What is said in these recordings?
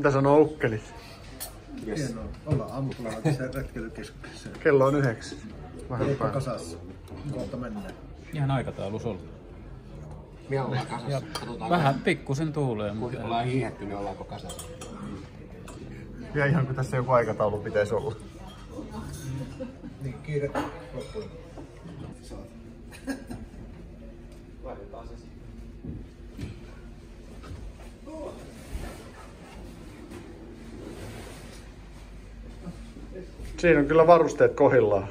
Mitä sanoo ukkelit? Yes. Hienoa. Ollaan aamupalavaisessa retkeilykeskuksessa. Kello on 9. Vähän Heippa kasassa. Kohta mennään. Ihan aikataulus ollut. Me ollaan kasassa. Vähän pikkusen tuulee. Kun ollaan hiihetty, niin ollaanko kasassa? Ja ihan kun tässä joku aikataulu pitäisi olla. Niin, kiire loppuun. Laitetaan se sitten. Siinä on kyllä varusteet kohillaan.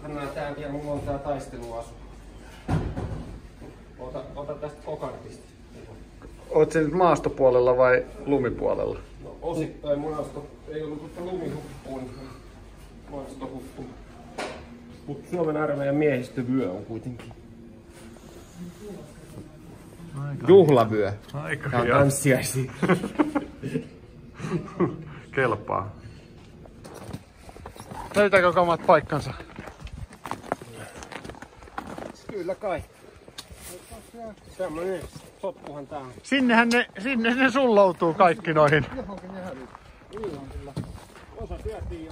Pannaan tää vielä, mulla on tää taisteluasu. Ota tästä kokartista. Oot sä nyt maastopuolella vai lumipuolella? No osittain maasto ei ollut mutta lumihuppuun, niin maasto huppuu. Mut Suomen armeijan miehistövyö on kuitenkin. Juhlavyö. Aika ja hieno. tanssiaisia. Kelpaa. Löytääkö kamat paikkansa? Kyllä kai. Semmoinen soppuhan tää on. Sinne ne sulloutuu kaikki noihin. Johonkin ne hälyt. Ilman kyllä. Osa syötiin jo.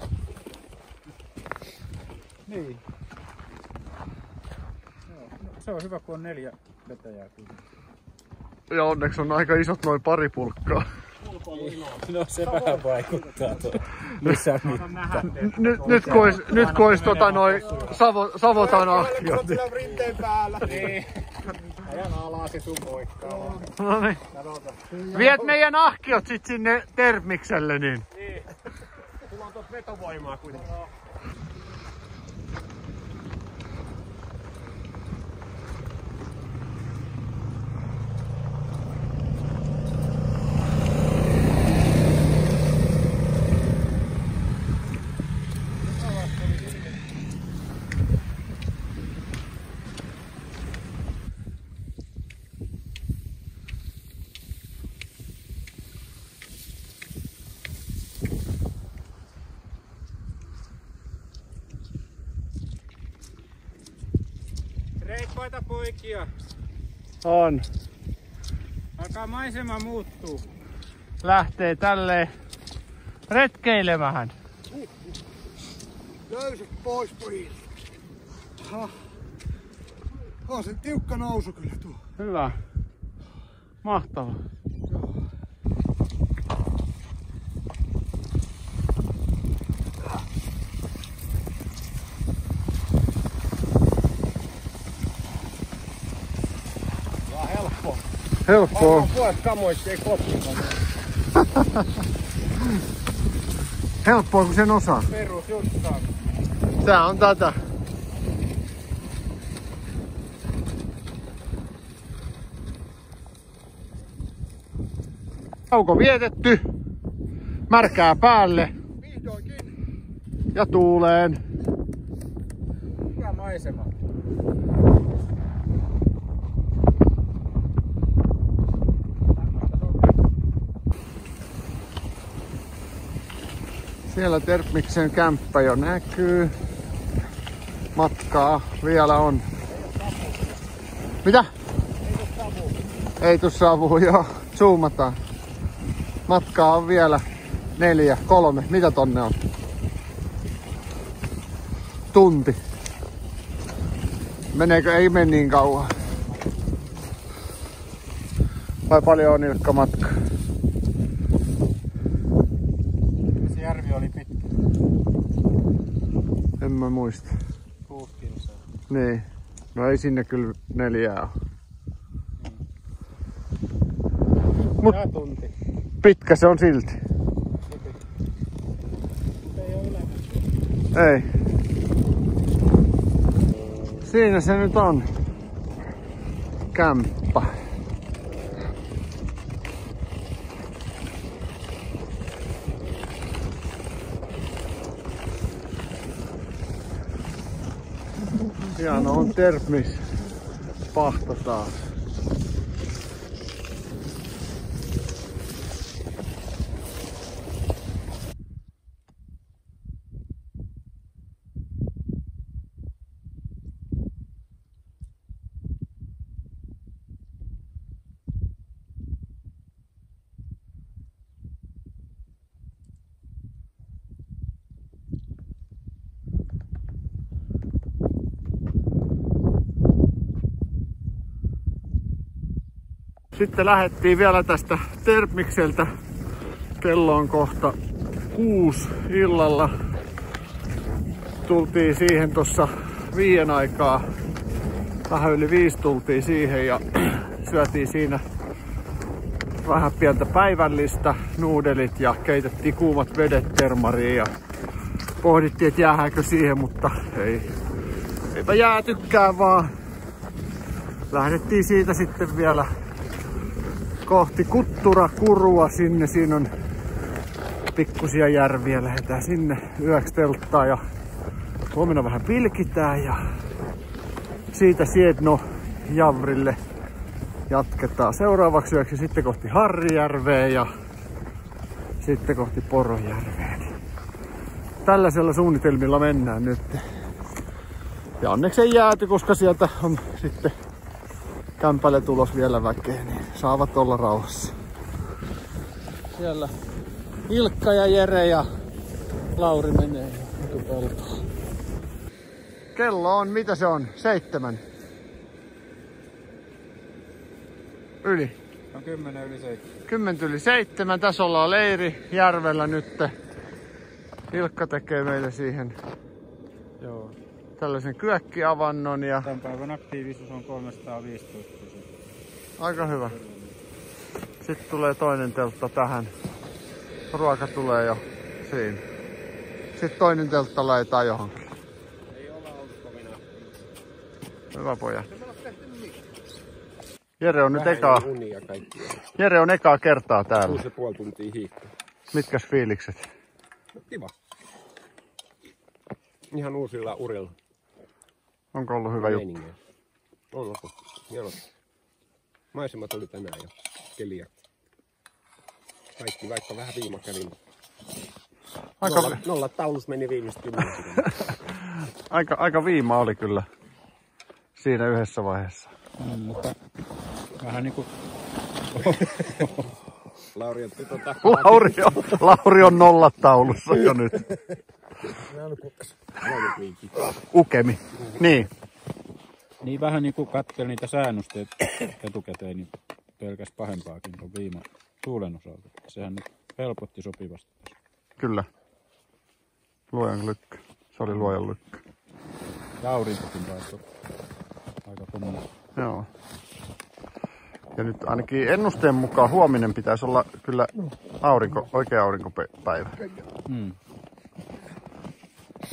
Niin. Se on hyvä, kun on 4 vetäjää kyllä. Ja onneksi on aika isot noin pari pulkkaa. No se vähän vaikuttaa toi. Missä mittaa. Nyt kun ois noi Savotan ahkiot. Sillä on rinteen päällä. Niin. Ajan alas ja sun moikkaa. No niin. Viet meidän ahkiot sit sinne Termikselle niin. Niin. Sulla on tuossa vetovoimaa kuitenkin. Reippaita poikia. On. Alkaa maisema muuttuu. Lähtee tälleen retkeilemään. Löysit pois pojille. On se tiukka nousu kyllä tuo. Hyvä. Mahtava. Helppoa. Puolet kamoista ei kloppi. Helppoa kun sen osaa. Perus juttaa. Tää on tätä. Tauko vietetty. Märkää päälle. Vihdoinkin. Ja tuuleen. Hyvä maisema. Siellä Terpmiksen kämppä jo näkyy. Matkaa vielä on. Mitä? Ei tuu savua, joo. Zoomataan. Matkaa on vielä 4, 3. Mitä tonne on? Tunti. Meneekö? Ei mene niin kauan. Vai paljon on Ilkka matka? Se järvi oli pitkä. En mä muista. 6 kilsaa. Niin. No ei sinne kyllä 4 ole. Mut Tää tunti. pitkä se on silti. Ei oo ylämässä. Ei. Siinä se nyt on. Kämppä. Hieno on Terpmis pahta taas. Sitten lähdettiin vielä tästä Terpmikseltä. Kello on kohta 6 illalla. Tultiin siihen tuossa 5 aikaa. Vähän yli 5 tultiin siihen ja syötiin siinä vähän pientä päivällistä, nuudelit ja keitettiin kuumat vedet termariin ja pohdittiin, että jäähäänkö siihen, mutta eipä jäätykään vaan. Lähdettiin siitä sitten vielä kohti Kuttura-Kurua sinne. Siinä on pikkusia järviä. Lähdetään sinne yöksi telttaan ja huomenna vähän pilkitään ja siitä Siedno Javrille jatketaan seuraavaksi yöksi sitten kohti Harrijärveä ja sitten kohti Porojärveä. Tällaisella suunnitelmilla mennään nyt. Ja onneksi ei jääty, koska sieltä on sitten kämpälle tulos vielä väkeä, niin saavat olla rauhassa. Siellä Ilkka ja Jere ja Lauri menee peltoon. Kello on, mitä se on? 7. Yli. On 10 yli 7. 10 yli 7. Tässä ollaan leiri järvellä nyt. Ilkka tekee meille siihen Joo. tällaisen kyökkiavannon ja Tämän päivän aktiivisuus on 315. aika hyvä. Sitten tulee toinen teltta tähän. Ruoka tulee jo siinä. Sitten toinen teltta laitetaan johonkin. Ei olla ollut kovin Hyvä poja. Jere on nyt unia kaikki. Jere on ekaa kertaa täällä. 6,5 tuntia hiihtoa. Mitkäs fiilikset? Kiva. Ihan uusilla urilla. Onko ollut hyvä juttu? Meiningiä. On ollut. Hienot. Maisemat oli tänään jo. Keliä. Kaikki, vaikka vähän viima kävi. Nolla taulus meni viimeistä 10. Aika viima oli kyllä siinä yhdessä vaiheessa. Mutta vähän niinku... Lauri on nollataulussa jo nyt. Ukemi. Niin. Niin vähän niinku katseli niitä säännöstä etukäteen, niin pelkäs pahempaakin tuon viima tuulen osalta. Sehän nyt helpotti sopivasti. Kyllä. Luojan lykkä. Se oli luojan lykkä. Ja aurinkokin paistoi aika kunnolla. Joo. Ja nyt ainakin ennusteen mukaan huominen pitäisi olla kyllä oikea aurinkopäivä.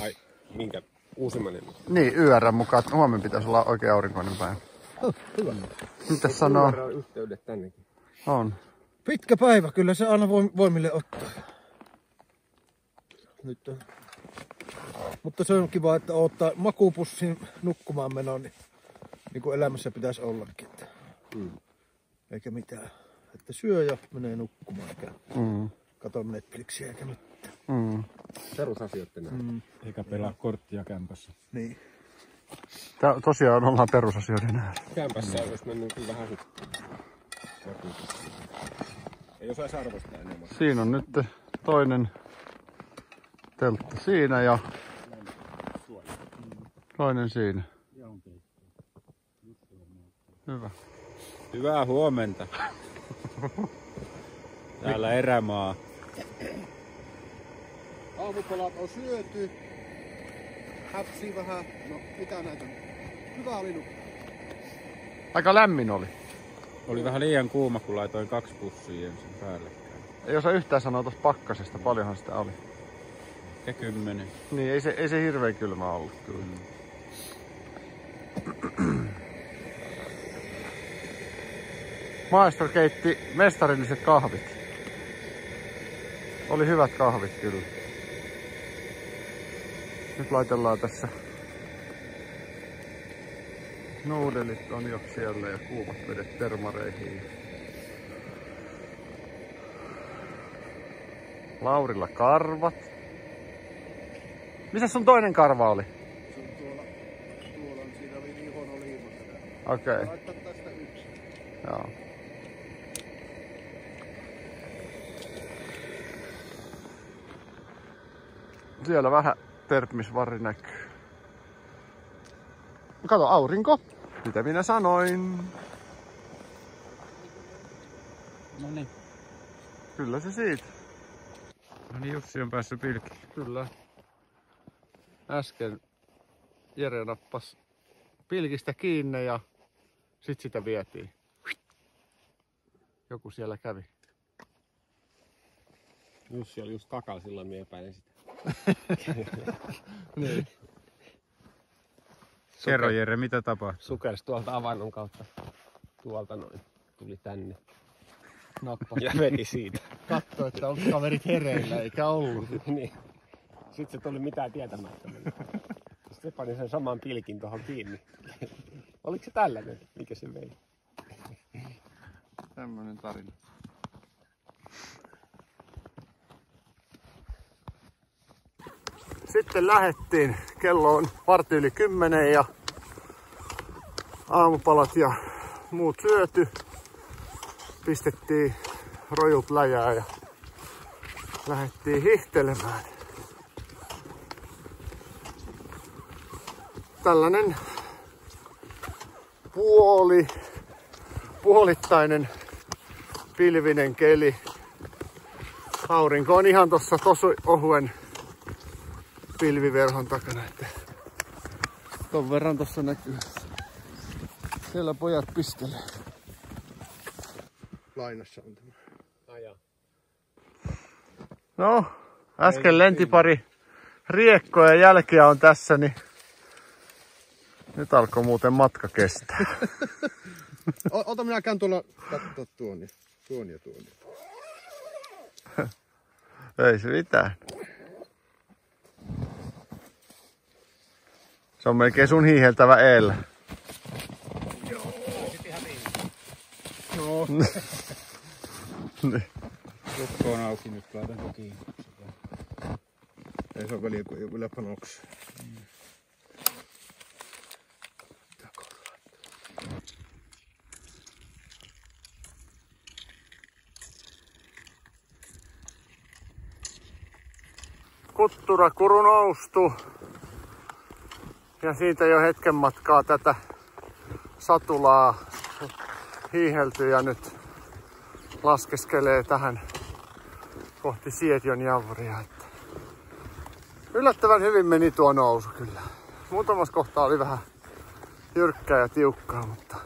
Ai, minkä uusimman? Niin, YR:n mukaan huomenna pitäisi olla oikea aurinkoinen päivä. Mitäs sanoo? YR on yhteydet tännekin. On. Pitkä päivä, kyllä se aina voimille ottaa. Nyt on. Mutta se on kiva, että ottaa makupussin nukkumaan menoon, niin kuin elämässä pitäisi ollakin. Eikä mitään. Että syö ja menee nukkumaan, eikä kato Netflixiä eikä mitään. Perusasioiden näin. Eikä pelaa korttia kämpässä. Niin. Tosiaan ollaan perusasioiden äärellä. Kämpässä olisi mennyt kyllä vähän ei osaisi arvostaa enemmän. Siinä on nyt toinen teltta siinä ja toinen siinä. Hyvä. Hyvää huomenta. Täällä erämaa. Aamupalat on syöty. Häpsii vähän. No, mitä näitä on? Hyvä oli nukkua. Aika lämmin oli. Oli vähän liian kuuma, kun laitoin 2 pussia ensin päällekkäin. Ei osaa yhtään sanoa tuosta pakkasesta, paljonhan sitä oli. Ja 10. Niin, ei se hirveän kylmä ollut kyllä. Maestro keitti mestarilliset kahvit. Oli hyvät kahvit kyllä. Nyt laitellaan tässä. Nuudelit on jo siellä ja kuumat vedet termareihin. Laurilla karvat. Missä sun toinen karva oli? Se on tuolla on siinä oli ihon oliivasta. Okei. Laittaa tästä yksi. Joo. Siellä vähän terpmisvarri näkyy. Kato, aurinko. Mitä minä sanoin? No niin. Kyllä se siitä. No niin, Jussi on päässyt pilkiin. Kyllä. Äsken Jere nappasi pilkistä kiinni ja sit sitä vietiin. Joku siellä kävi. Jussi oli just kakalla, silloin minä epäilen sitä. Niin. Kerro Jere, mitä tapahtui? Sukelsi tuolta avannon kautta. Tuolta noin. Tuli tänne. Nappasi. Ja veti siitä. Katso, että onko kaverit hereillä, eikä ollut. Niin. Sitten se tuli mitään tietämättömänä. Sitten se pani sen saman pilkin tuohon kiinni. Oliko se tällainen, mikä se vei? Tämmönen tarina. Sitten lähettiin. Kello on 10:15 ja aamupalat ja muut syöty. Pistettiin rojut läjää ja lähdettiin hiihtelemään. Tällainen puolittainen pilvinen keli. Aurinko on ihan tossa tosi ohuen pilviverhon takana, että ton verran tossa näkyy. Siellä pojat pistelee. Lainassa on tämä. No, äsken lenti pari riekkoja jälkeä on tässä, niin nyt alkoi muuten matka kestää. Ota minä käyn tuolla katsoa tuon ja tuon. Ei se mitään. Se on melkein sun hiiheltävä eellä. No. Niin. Lukko on auki, nyt laitan sen kiinni. Ei se ole väliä, kun ei ole vielä panoksia. Kutturakuru noustu. Ja siitä jo hetken matkaa tätä satulaa hiihelty ja nyt laskeskelee tähän kohti Sietjonjavria. Yllättävän hyvin meni tuo nousu kyllä. Muutamassa kohtaa oli vähän jyrkkää ja tiukkaa, mutta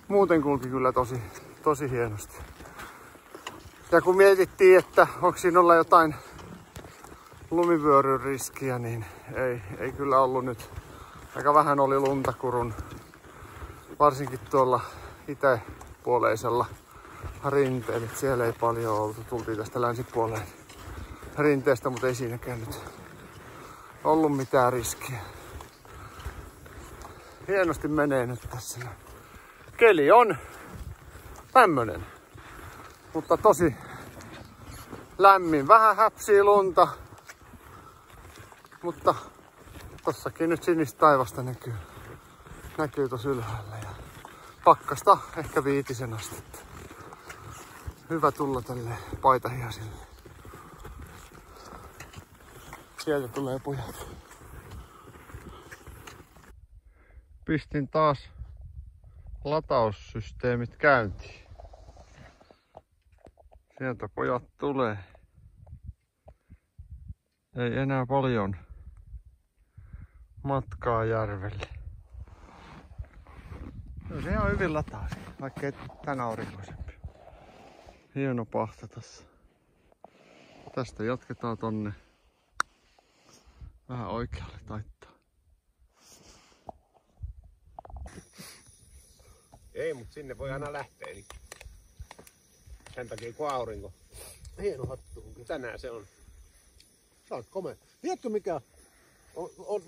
muuten kulki kyllä tosi hienosti. Ja kun mietittiin, että onko siinä olla jotain lumivyöryn riskiä, niin ei kyllä ollut nyt. Aika vähän oli lunta Kurun, varsinkin tuolla itäpuoleisella rinteellä. Siellä ei paljon oltu. Tultiin tästä länsipuoleen rinteestä, mutta ei siinäkään nyt ollut mitään riskiä. Hienosti menee nyt tässä. Keli on tämmönen, mutta tosi lämmin. Vähän häpsii lunta, mutta tossakin nyt sinistä taivasta näkyy tossa ylhäällä. Ja pakkasta ehkä 5 astetta. Hyvä tulla tälle paitahiasille. Sieltä tulee pojat. Pistin taas lataussysteemit käyntiin. Sieltä pojat tulee. Ei enää paljon matkaa järvelle. No se on hyvin lataa, vaikka ei tän aurinkoisempi. Hieno pahta tässä. Tästä jatketaan tonne vähän oikealle taittaa. Ei, mutta sinne voi aina lähteä. Eli sen takia kun aurinko. Hieno hattu. Tänään se on. Sä oot komea. Tiedätkö mikä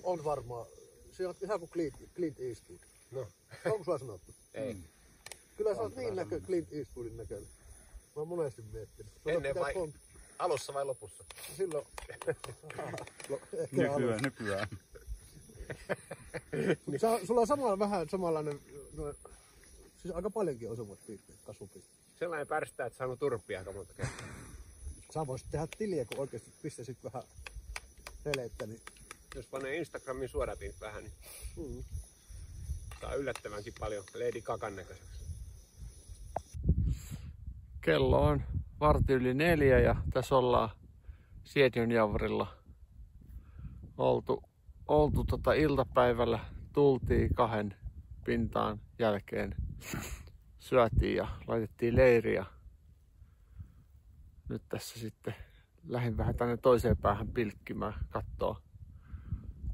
on varmaan? Se on ihan kuin Clint Eastwood. No. Onko sua sanottu? Ei. Kyllä sä oot niin Clint Eastwoodin näköinen. Mä oon monesti miettinyt. Ennen vai alussa vai lopussa? Silloin. Nykyään. Sulla on vähän samanlainen, siis aika paljonkin on samat piirteet, kasvupiirteet. Sellainen pärstää, että saanut turppia aika monta kertaa. Sä voisit tehdä tiliä, kun oikeesti pistäisit vähän heleettä, niin Jos panee Instagramin suodatin vähän, niin saa yllättävänkin paljon Lady Gagan näköiseksi. Kello on 3:15 ja tässä ollaan Siedjönjaurilla. Oltu iltapäivällä, tultiin 2 pintaan jälkeen, syötiin ja laitettiin leiriä. Nyt tässä sitten lähdin vähän tänne toiseen päähän pilkkimään, kattoo.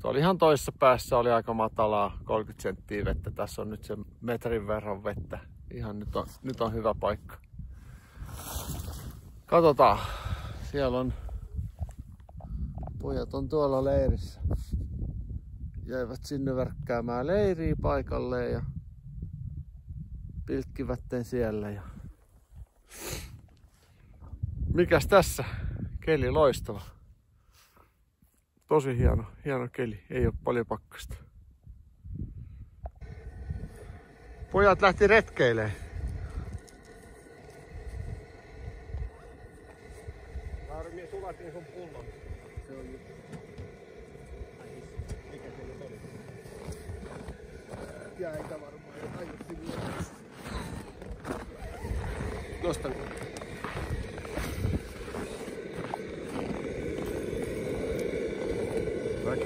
Tuolla ihan toisessa päässä oli aika matalaa, 30 senttiä vettä. Tässä on nyt se metrin verran vettä. Ihan nyt on hyvä paikka. Katsotaan. Siellä on pojat on tuolla leirissä. Jäivät sinne värkkäämään leiriä paikalleen ja pilkkivätten siellä. Ja mikäs tässä? Keli loistava. Tosi hieno keli. Ei ole paljon pakkasta. Pojat lähti retkeilemään. Harmi, suvatiin sun pullon. Se on nyt. Mikä se nyt oli? Jäitä varmaan ja tajutti mielessä. Nostan.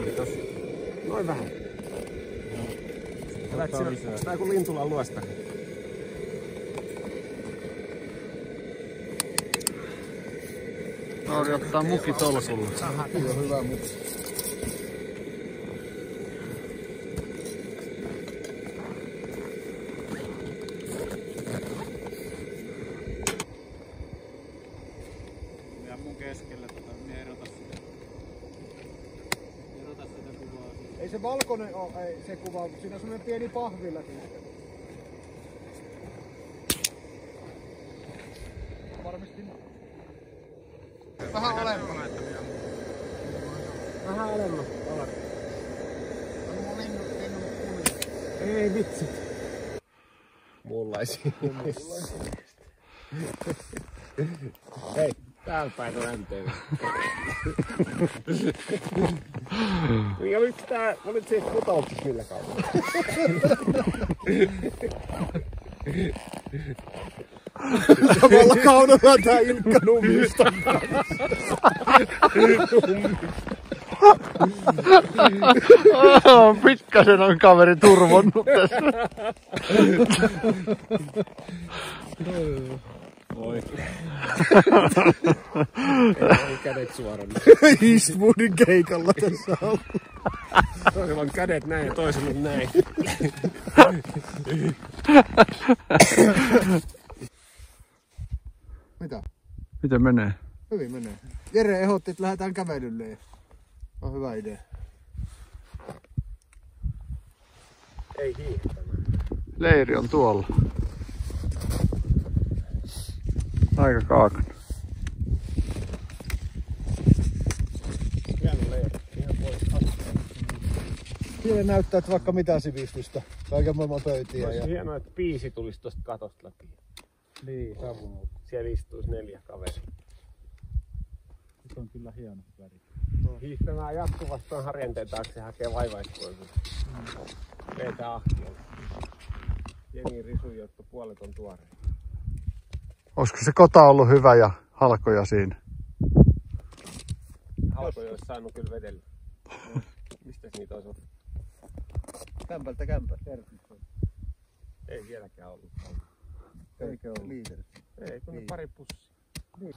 Kiitos. Noin vähän. Tää kun Lintulan luostari. Lauri ottaa muki tolkulla. Kyllä on hyvä muki. Ja mun keskellä minä erota sitä. Erota sitä kuvaa. Ei se valkoinen ole ei se kuva, mutta siinä on semmoinen pieni pahvillakin. Varmistin. Vähän alempana. Vähän alemmas. Ei vitsi. Mullaisia. Hei, täällä päin on MTV. Ja miksi tää olit siis putouksessa millä kaudella? Samalla kaudella tää Ilkka Nummista. Pikkasen on kaveri turvonnut tässä. Oi. Ei kädet suorana. Eastwoodin keikalla tässä on. Toisella on kädet näin ja toisella on näin. Mitä? Miten menee? Hyvin menee. Jere ehdotti, että lähdetään kävelylle. On hyvä idea. Ei hiihtämään. Leiri on tuolla. Aika kaakana. Hieno leiri. Ihan pois. Siellä näyttää, että vaikka mitä sivistystä. Kaiken maailman pöytiä. Olisi Ja... hienoa, että biisi tulisi tosta katosta läpi. Niin, savun. Siellä istuisi 4 kaveria. Se on kyllä hieno väri. Hiihtämään jatkuvasti on harjanteen taakse ja hakee vaivaiskoivuja. Vetää ahkiolla. Jengi risui, jotta puolet on tuoreita. Olisiko se kota ollut hyvä ja halkoja siinä? Halkoja olisi saanut kyllä vedellä. Mistäs niitä olisi ollut? Kämpältä. Ei vieläkään ollut. Eikö ollut? Liiteri. Ei, kun niin. Pari pussia. Niin.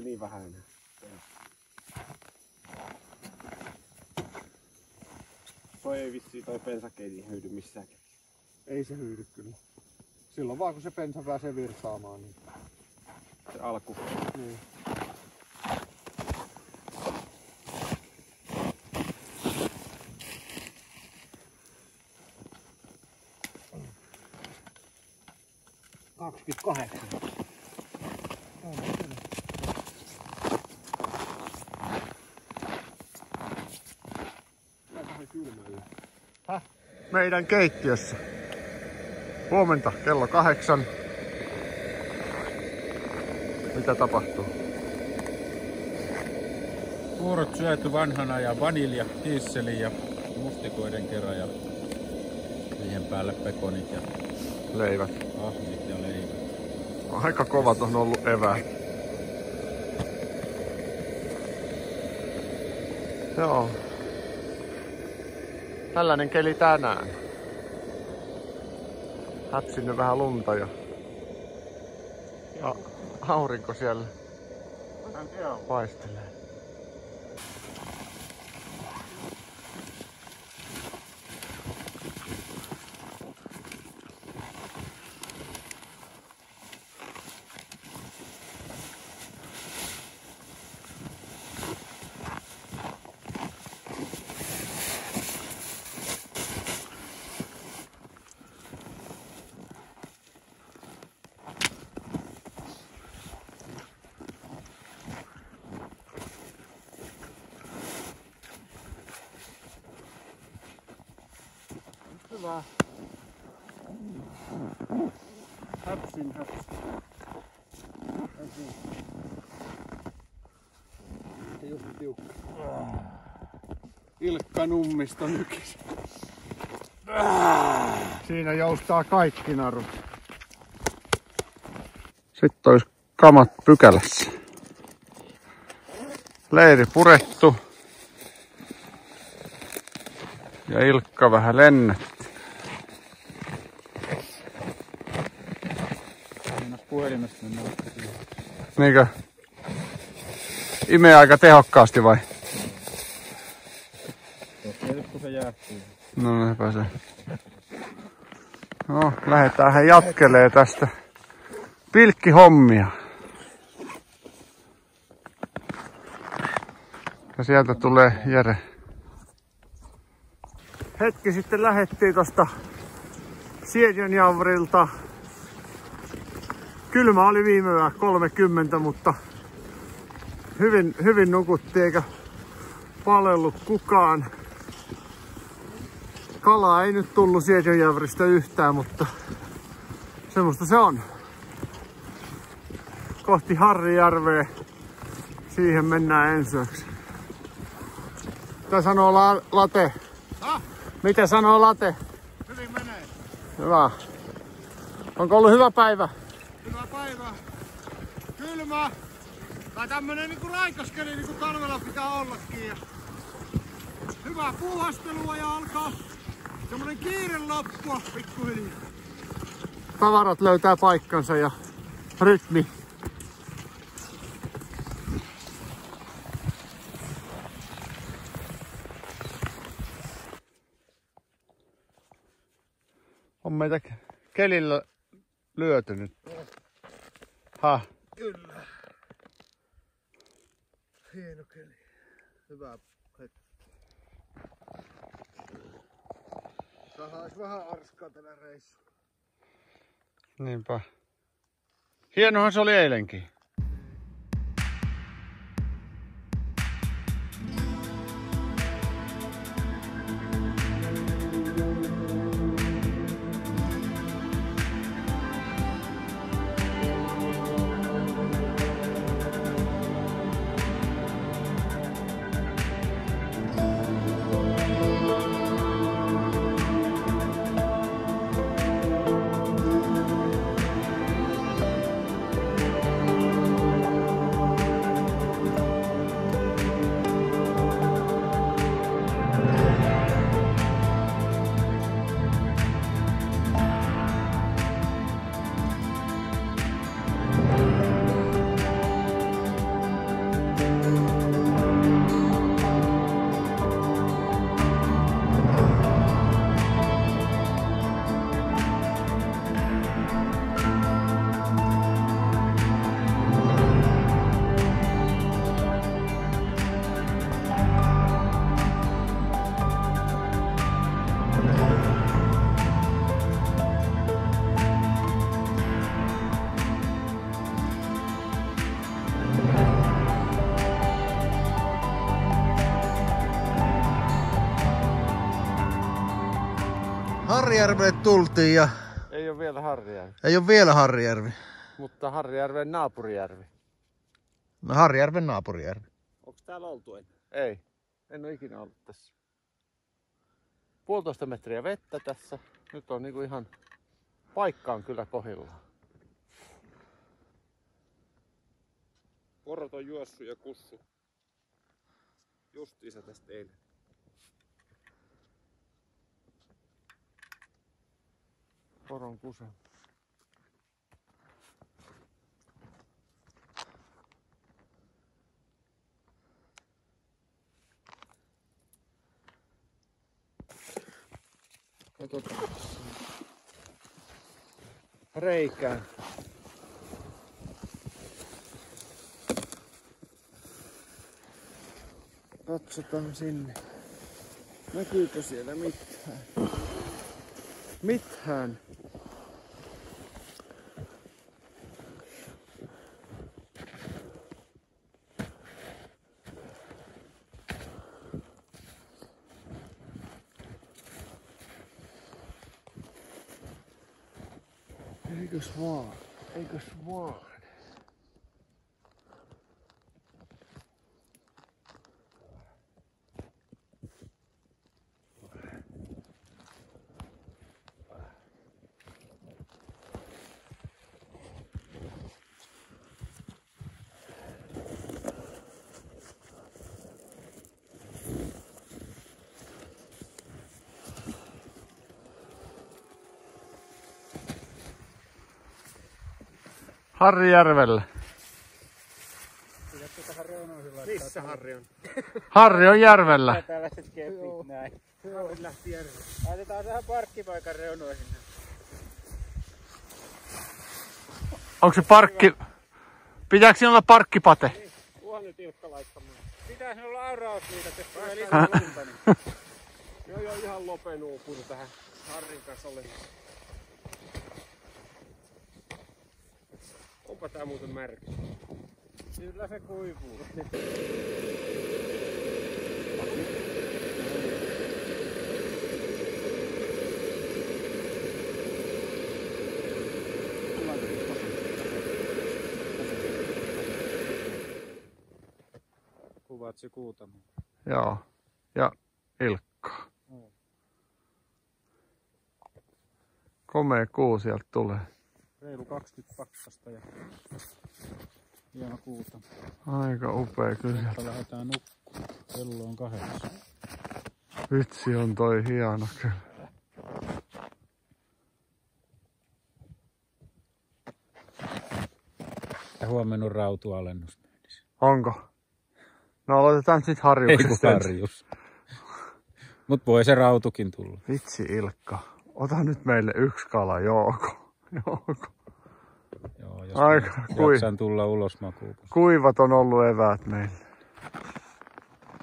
niin vähän enää. Toi ei vissiin toi pensakeiti hyydy missään. Ei se hyydy kyllä. Silloin vaan kun se bensa pääsee virtaamaan. Niin... Se alku. Niin. Meidän keittiössä. Huomenta kello 8. Mitä tapahtuu? Puurot syöty vanhana ja vanilja, kiisseli ja mustikoiden kerran ja siihen päälle pekonit ja Leivät. ahmit ja leivät. Aika kovat on ollut eväät. Joo. Tällainen keli tänään. Häpsinyt vähän lunta ja aurinko siellä paistelee. Hyvä. Häpsin. Just tiukka. Ilkka Nummista nykis. Siinä joustaa kaikki narut. Sitten olisi kamat pykälässä. Leiri purettu. Ja Ilkka vähän lennätti. Puhelimesta mennään. Niinkö? Imee aika tehokkaasti vai? Tietysti kun se jäähtyy. No sepä se. No, lähdetään hän jatkelee tästä pilkkihommia. Ja sieltä tulee Jere. Hetki sitten lähettiin tosta Siedjanjavrilta. Kylmä oli viime yö 30, mutta hyvin nukuttiin eikä palellut kukaan. Kalaa ei nyt tullut Siedjanjavrista yhtään, mutta semmoista se on. Kohti Harrijärveä. Siihen mennään ensi yöksi. Mitä sanoo Late? Mitä sanoo Late? Hyvin menee. Hyvä. Onko ollut hyvä päivä? Hyvä päivä. Kylmä. Tai tämmönen niinku raikaskeli niinku talvella pitää ollakin. Ja hyvää puuhastelua ja alkaa semmonen kiire loppua pikkuhiljaa. Tavarat löytää paikkansa ja rytmi. On meitä kelillä lyöty nyt. Kyllä. Hieno keli. Hyvä hetki. Sahais vähän arskaa tällä reissulla. Niinpä. Hienohan se oli eilenkin. Harjärvelle tultiin ja Ei ole vielä Harrijärvi, ei ole vielä Harjärvi. mutta Harrijärven naapurijärvi. No Harjärven naapurijärvi. Onks täällä oltu ennen? Ei, en ole ikinä ollut tässä. 1,5 metriä vettä tässä. Nyt on niinku ihan paikkaan kyllä kohdillaan. Porot on juossut ja kussu. Justiinsa tästä eilen. Poron kusen. Katsotaan reikään. Katsotaan sinne. Näkyykö siellä mitään? Mitään. Eikös vaan? Eikös vaan? Harrijärvellä. Missä Harri on? Harri on järvellä. Tällaiset kepit näin. Harri lähti järvelle. Laitetaan tähän parkkipaikan reunoihin. Onko se parkki? Pitääkö siinä olla parkkipate? Tuohon nyt Ilkka laittamaan. Pitäisi olla aurausliikat, jos tulee lisää lunta. Niin. Joo, ihan lopenuupuru tähän Harrin kanssa olen. Onpa tää muuten märkä. Kyllä se kuivuu. Kuvaat se Kuutamo. Joo. Ja Ilkka. Komea kuu sieltä tulee. Reilu 20 pakkasta ja hieno Kuutamo. Aika upea kyllä. Mutta lähdetään nukkumaan. Kello on 8. Vitsi on toi hieno kyllä. Ja huomenna on rautualennus. Onko? No aloitetaan sit harjuksesta. Ei kun harjus. Mut voi se rautukin tulla. Vitsi Ilkka. Ota nyt meille yksi kala, Jouko. Joo, jos Aika jaksan tulla ulos makuun. Kuivat on ollut eväät meillä.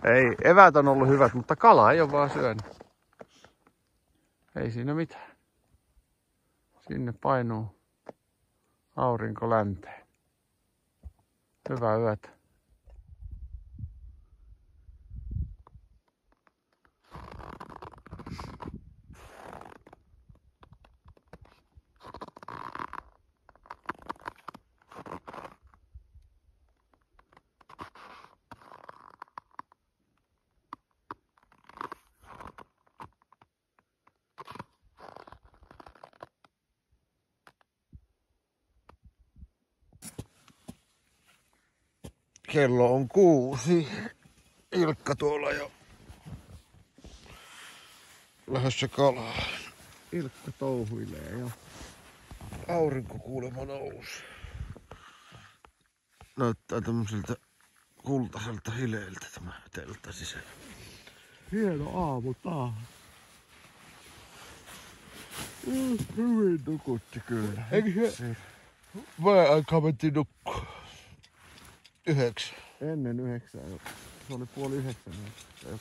Ei, eväät on ollut hyvät, mutta kala ei ole vaan syönyt. Ei siinä mitään. Sinne painuu aurinko länteen. Hyvää yötä. Kello on 6. Ilkka tuolla jo lähdössä kalaa. Ilkka touhuilee jo. Aurinko kuulemma nousi. Näyttää tämmöiseltä kultaiselta hileeltä tämä teltta sisällä. Hieno aamu taas. Hyvin nukutti kyllä. Eikö se vähän aikaa mentiin nukkua? 9. Ennen 9. Se oli 8:30.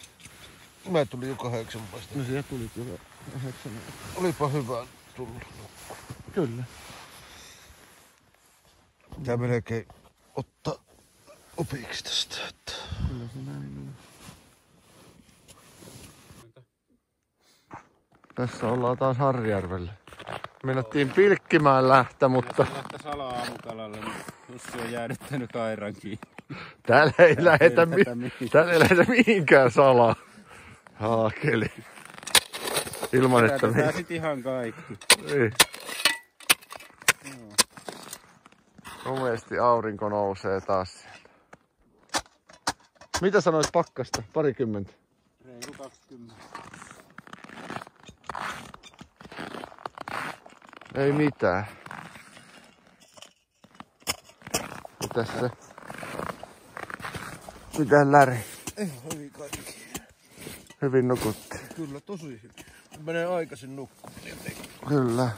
Mä tulin jo 8 vasta. No sieltä tuli kyllä 9. Olipa hyvä tullut. Kyllä. Tää melkein ottaa opiksi tästä. Että... Kyllä se näin on. Tässä ollaan taas Harjärvellä. Mennettiin pilkkimään lähtä, mutta... Lähtä salaa aamukalalle, niin Jussi on jäädyttänyt kairan kiinni. Täällä ei lähetä mihinkään salaa. Haakeli. Ilman, että... Tää sit ihan kaikki. Niin. Komeasti aurinko nousee taas sieltä. Mitä sanois pakkasta? 20? Reilu 20. Ei mitään. Mitäs se? Mitään läri? Ihan hyvin kaikki. Hyvin nukutti. Kyllä, tosi hyvin. Menee aikaisin nukkumaan. Kyllä.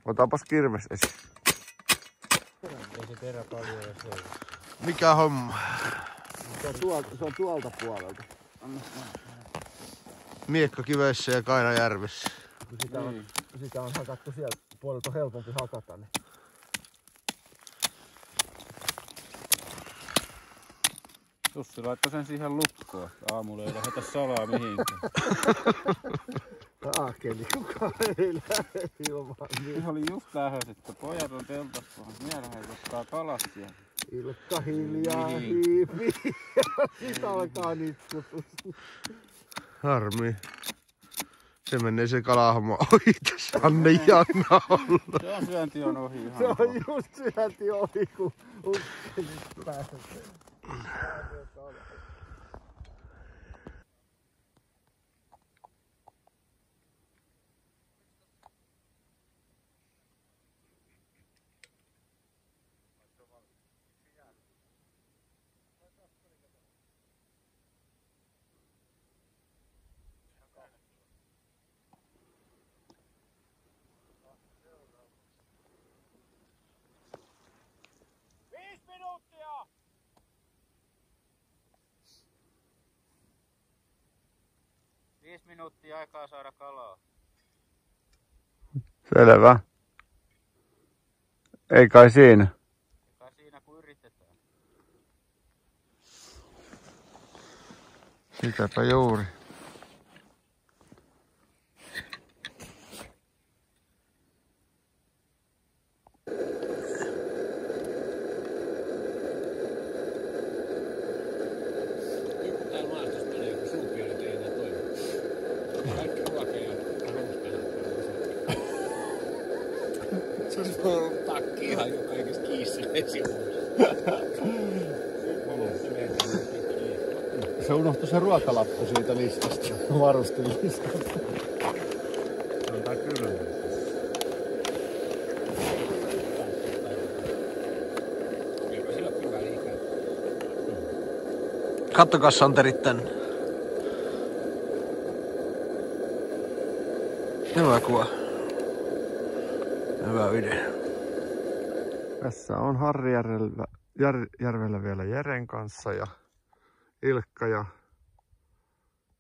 Otapas kirves esiin. Ei se terä paljon edes ole. Mikä homma? Se on tuolta puolelta. Miekka kivessä ja Kaira järvessä. Sitä on hakattu sieltä puolelta, on helpompi hakata. Niin. Jussi laittoi sen siihen lukkoon. Aamulla ei lähetä salaa mihinkään. Aakeli, kukaan ei lähde ilman niin. Se oli just lähes, että pojat on teltassa. Minä lähden ottaa kalat siellä. Ilkka hiljaa hiipi ja sit alkaa nitkutus. Harmi. Se menee se kalahomma ohi tässä Anne Jannalla. Se on syönti on ohi ihan. Se on just syönti ohi, kun ukkelit pääsee. Viisi minuuttia aikaa saada kalaa. Selvä. Ei kai siinä. Ei kai siinä kun yritetään. Sitäpä juuri. Takki ihan jo kaikessa kiissä Se unohtui se ruokalappu siitä listasta, varustelistasta. Antaa kylmä. Kattokaa santerit tänne. Hyvä kuva. Hyvä video. Tässä on Harjärvellä vielä Jeren kanssa ja Ilkka ja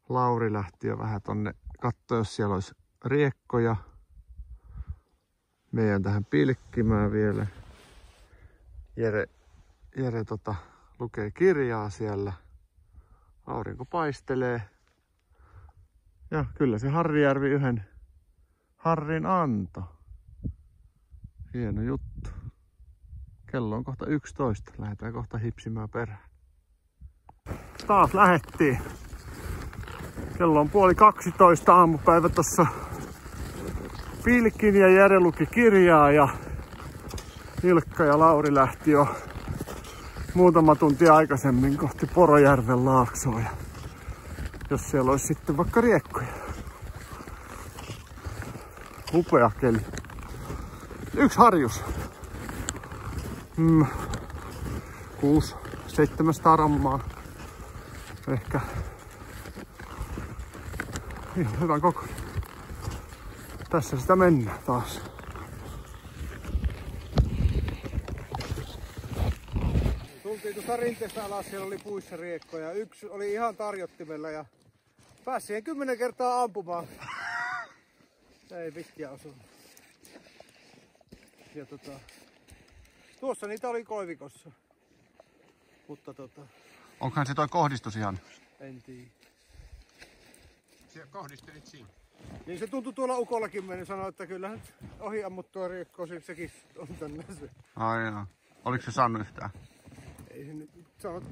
Lauri lähti jo vähän tonne katsoa, jos siellä olisi riekkoja. Meidän tähän pilkkimään vielä. Jere lukee kirjaa siellä. Aurinko paistelee. Ja kyllä se Harjärvi yhden harrin antoi. Hieno juttu. Kello on kohta 11. Lähdetään kohta hipsimään perään. Taas lähettiin. Kello on 11:30 aamupäivä tossa. Pilkin ja Jere luki kirjaa ja Ilkka ja Lauri lähti jo muutama tunti aikaisemmin kohti Porojärven laaksoa. Ja jos siellä olisi sitten vaikka riekkoja. Upea keli. Yksi harjus. 600-700 grammaa. Ehkä ihan hyvän kokoinen. Tässä sitä mennään taas. Tultiin tuosta rinteestä alas, siellä oli puissa riekkoja. Yksi oli ihan tarjottimella ja pääsi siihen 10 kertaa ampumaan. Ei vikkiä osunut. Ja tuossa niitä oli koivikossa. Mutta Onkohan se toi kohdistus ihan? en tiedä. Siellä kohdistelit siinä. Niin se tuntui tuolla ukollakin meni, sanoi, että kyllä nyt ohi ammuttua riekkoa, sekin on tänne se. Ai joo. Oliko se saanut yhtään? Ei se nyt, sanot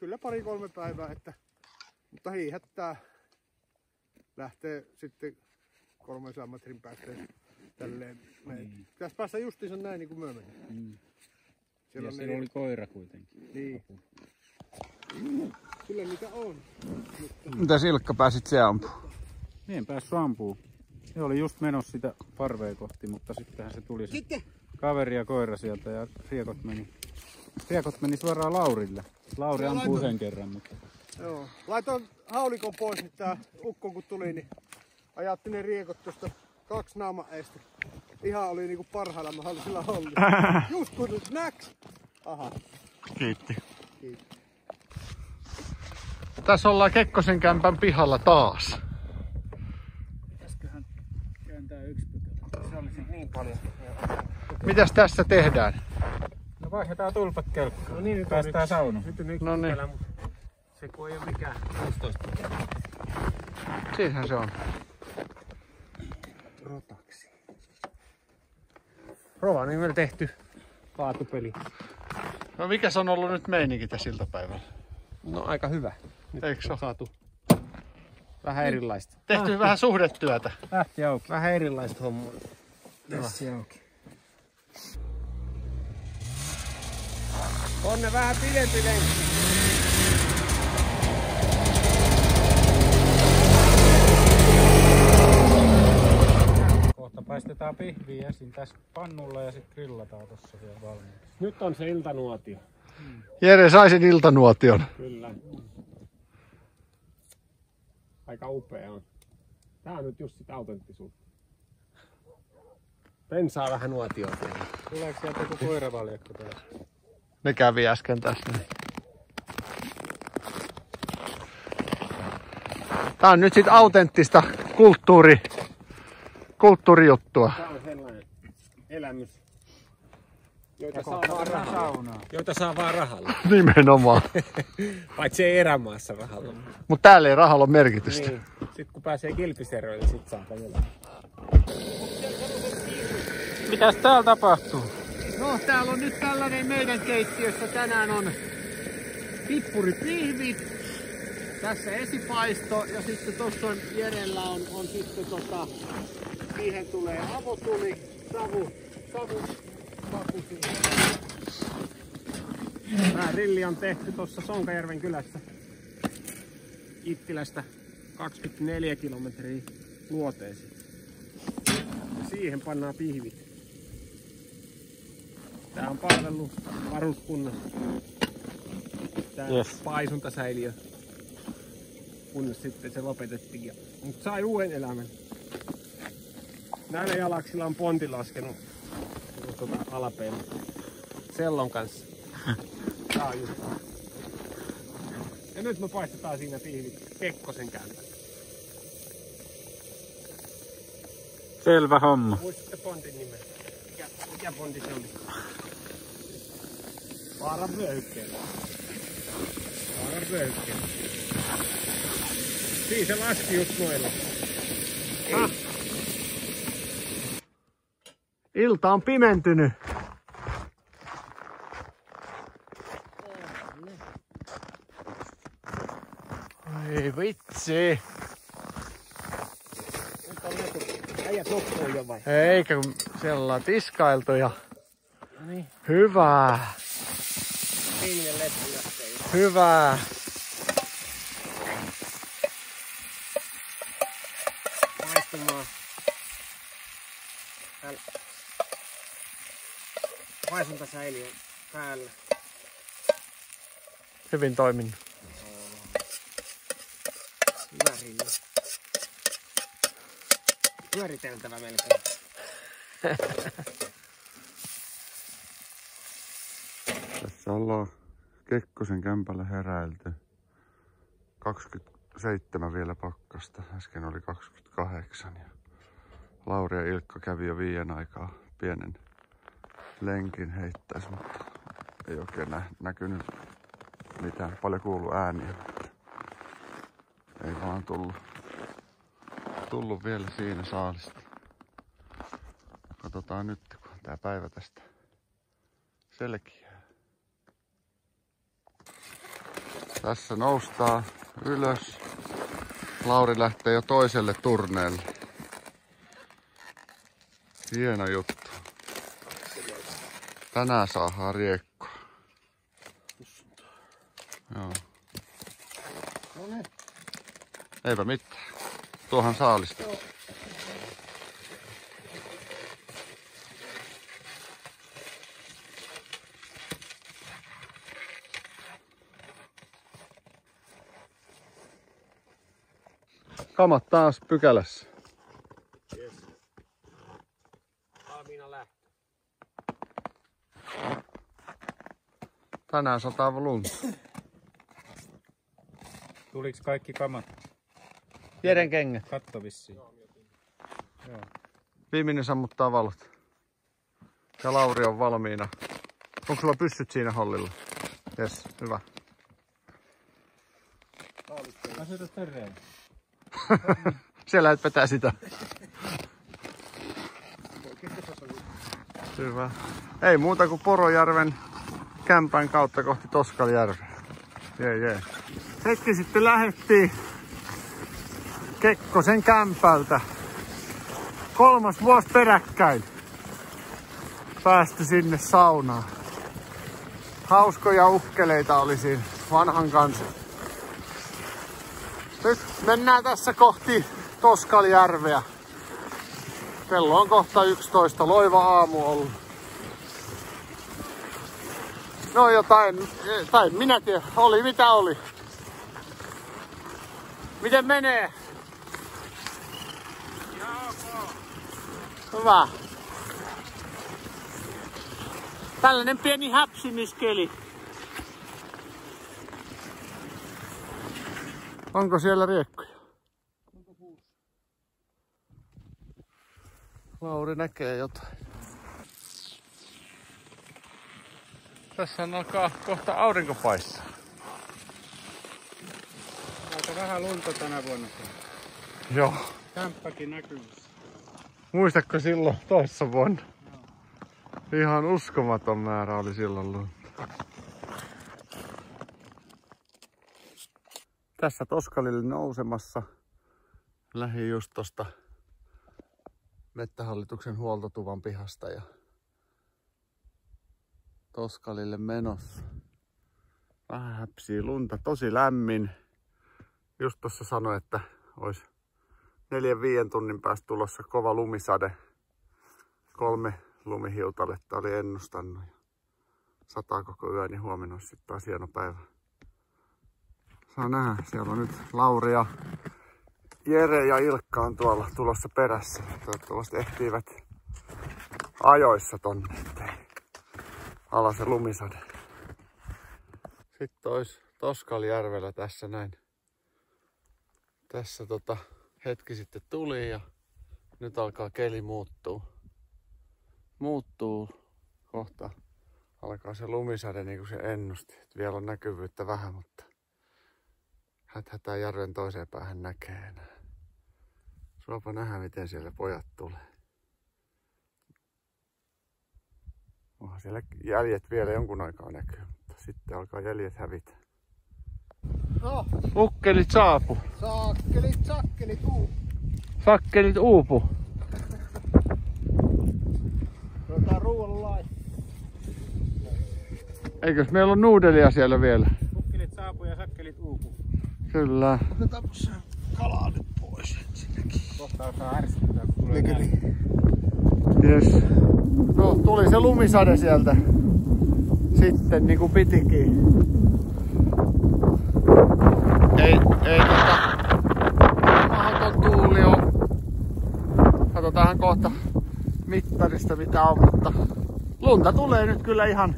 kyllä 2-3 päivää, että, mutta hiihättää. Lähtee sitten 300 metrin päästä tälleen. Pitäisi päästä justiinsa näin niin kuin me menimme. Siellä oli koira kuitenkin. Niin. Kyllä niitä on. Mitäs Ilkka, pääsit se ampumaan? Niin en päässyt ampumaan. Se oli just menossa sitä parvea kohti, mutta sittenhän se tuli se kaveri ja koira sieltä ja riekot meni suoraan Laurille. Lauri ampuu sen kerran. Mutta... Joo. Laitoin haulikon pois, niin tää ukko kun tuli, niin ajatti ne riekot tuosta 2 naamaeesta. Ihan oli niinku parhailla mahdollisilla ollut. Just kun nyt näks. Aha. Kiitti. Kiitti. Tässä ollaan Kekkosen kämpän pihalla taas. Pitäisiköhän kääntää 1 pykälä? Se olisi niin paljon. Mitäs tässä tehdään? No vaihdetaan tulpat kelkkaan. No niin, nyt päästään saunaan. Nyt on 1 No niin. pykälä, mutta se kun ei ole mikään 16 pykälä. Siinähän se on. Rotaksi. Rovaniemellä tehty kaatupeli. No mikäs on ollut nyt meininki tässä iltapäivällä? No aika hyvä. Nyt Eikö se on saatu vähän erilaista. tehty vähän suhdetyötä? Lähti auki. Vähän erilaista hommaa. Tässä auki. On ne vähän pidempi lenkki. Kohta paistetaan pihviä ensin tässä pannulla ja sitten grillataan tossa vielä valmiiksi. Nyt on se iltanuotio. Jere sai sen iltanuotion. Kyllä. Aika upea on. Tää on nyt just sitä autenttisuutta. Pensaa vähän nuotioon vielä. Tuleeko sieltä joku koiravaljakko taas? Ne kävi äsken tässä. Tää on nyt sit autenttista kulttuurijuttua. Tää on sellainen elämys, Joita saa vaan rahalla. Nimenomaan. Paitsi ei erämaassa rahalla. Mut täällä ei rahalla ole merkitystä. Niin. Sitten kun pääsee Kilpiserroille, sit saa elää. Mitäs täällä tapahtuu? No täällä on nyt tällainen meidän keittiössä tänään on pippuripihvit. Tässä esipaisto ja sitten tuossa on Jerellä on sitten siihen tulee avotuli, savu siihen. Tää rilli on tehty tuossa Sonkajärven kylässä Ittilästä 24 kilometriä luoteeseen. Siihen pannaan pihvit. Tää on palvellut varuskunnassa. Tää paisuntasäiliö. Kunnes sitten se lopetettiin. Mutta sai uuden elämän. Näillä jalaksilla on ponti laskenut alapeille sellon kanssa. Tää on just. Ja nyt me paistetaan siinä pihvit Kekkosen kämpän. Selvä homma. Muistatte pontin nimen? Mikä ponti se oli? Vaaran vyöhykkeellä. Vaaran vyöhykkeellä. Siinä se laski just noilla. Ilta on pimentynyt. Ei vitsi. Nyt on äijät nukkuu jo vai? Eikä kun siellä ollaan tiskailtu ja No niin. hyvää. Viimeinen leppujahtei. Hyvää. Maistumaan. Täällä paisuntasäiliö päällä. Hyvin toiminut. Hyvä rilli. Pyöriteltävä melkein. Tässä ollaan Kekkosen kämpällä heräilty. 27 vielä pakkasta. Äsken oli 28. Ja Lauri ja Ilkka kävi jo 5 aikaa pienen lenkin heittäis, mutta ei oikein näkynyt mitään. Paljon kuulu ääniä. Ei vaan tullut tullut vielä siinä saalista. Katsotaan nyt, kun tää päivä tästä selkiää. Tässä noustaan ylös. Lauri lähtee jo toiselle turneelle. Hieno juttu. Tänään saadaan riekkoa. Joo. Eipä mitään. Tuohan saalista. Kamat taas pykälässä. Yes. Valmiina lähtö. Tänään sataa lunta. Tuliks kaikki kamat? Jeren kengät. Katto vissiin. Joo. Viimeinen sammuttaa valot. Ja Lauri on valmiina. Onko sulla pyssyt siinä hollilla? Jes, hyvä. Asetu tereen. Siellä et vetää sitä. Hyvä. Ei muuta kuin Porojärven kämpän kautta kohti Toskalijärveä. Jee. Hetki sitten lähdettiin Kekkosen kämpältä. 3. vuosi peräkkäin päästy sinne saunaan. Hauskoja ukkeleita oli siinä vanhan kanssa. Nyt mennään tässä kohti Toskalijärveä. Kello on kohta 11. Loiva aamu ollut. No jotain, tai minä tiedän, oli mitä oli. Miten menee? Hyvä. Tällainen pieni häpsimiskeli. Onko siellä riekkoja? Lauri näkee jotain. Tässä alkaa kohta aurinko paistaa. Aika vähän lunta tänä vuonna. Joo. Kämppäkin näkyvissä. Muistatko silloin toissa vuonna? Ihan uskomaton määrä oli silloin lunta. Tässä Toskalille nousemassa. Lähdin just tosta Metsähallituksen huoltotuvan pihasta ja Toskalille menossa. Vähän häpsii lunta, tosi lämmin. Just tossa sanoi, että olisi 4-5 tunnin päästä tulossa kova lumisade. 3 lumihiutaletta oli ennustanut. Sataa koko yö, niin huomenna olisi sitten taas hieno päivä. Saa nähdä, siellä on nyt Lauri ja Jere ja Ilkka on tuolla tulossa perässä. Toivottavasti ehtiivät ajoissa tonne, ettei ala se lumisade. Sitten olisi Toskalijärvellä tässä näin. Tässä hetki sitten tuli ja nyt alkaa keli muuttuu kohta. Alkaa se lumisade niin kuin se ennusti. Et vielä on näkyvyyttä vähän, mutta häthätää järven toiseen päähän näkee enää. Suopa nähdä, miten siellä pojat tulee. Onhan siellä jäljet vielä jonkun aikaa näkyy, mutta sitten alkaa jäljet hävitä. No, Ukkelit saapu. Sakkelit uupu. ruvetaan ruoalla laittaa. Eikös meillä ole nuudelia siellä vielä? Ukkelit saapu ja sakkelit uupu. Kyllä. Otetaanpa se kalaa nyt pois ensinnäkin. Kohta alkaa ärsyttää, kun tulee Eikö näin. niin? Yes. No, tuli se lumisade sieltä sitten niin kuin pitikin. Ei mahdoton tuuli on. Katsotaan kohta mittarista mitä on, mutta lunta tulee nyt kyllä ihan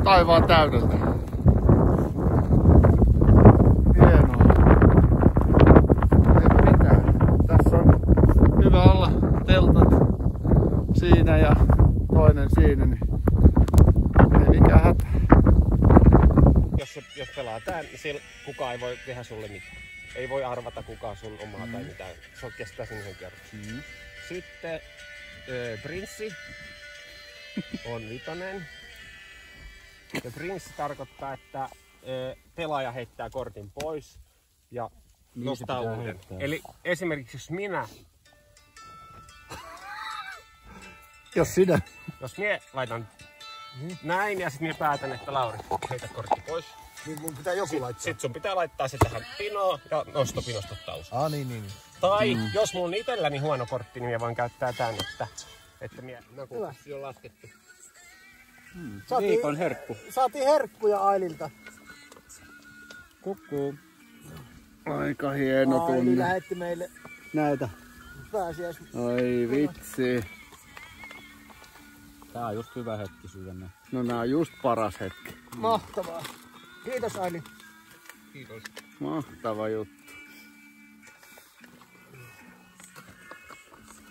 taivaan täydeltä. Hienoa. Ei mitään. Tässä on hyvä olla teltat siinä ja toinen siinä, niin ei mikään hätä. Jos pelaa tää, niin siellä kukaan ei voi tehdä sulle mitään. ei voi arvata kuka sun omaa tai mitään. Se kestää sen yhden kerran. Sitten prinssi on 5. Ja prinssi tarkoittaa, että pelaaja heittää kortin pois ja nostaa uuden. Eli esimerkiksi jos minä... Jos minä laitan näin ja sitten minä päätän, että Lauri, heitä kortti pois. Niin mun pitää joku laittaa. Sitten sun pitää laittaa se tähän pinoon ja nostopinosta ottaa niin. Tai jos mulla on itselläni huono kortti, niin minä voin käyttää tän, että minä on laskettu. Viikon herkku. Saatiin herkkuja Aililta. Kukkuu. Aika hieno tunne. Aili lähetti meille Näitä. pääsiäis. Ai vitsi. Tää on just hyvä hetki syödä. No nää on just paras hetki. Mahtavaa. Kiitos Aili. Kiitos. Mahtava juttu.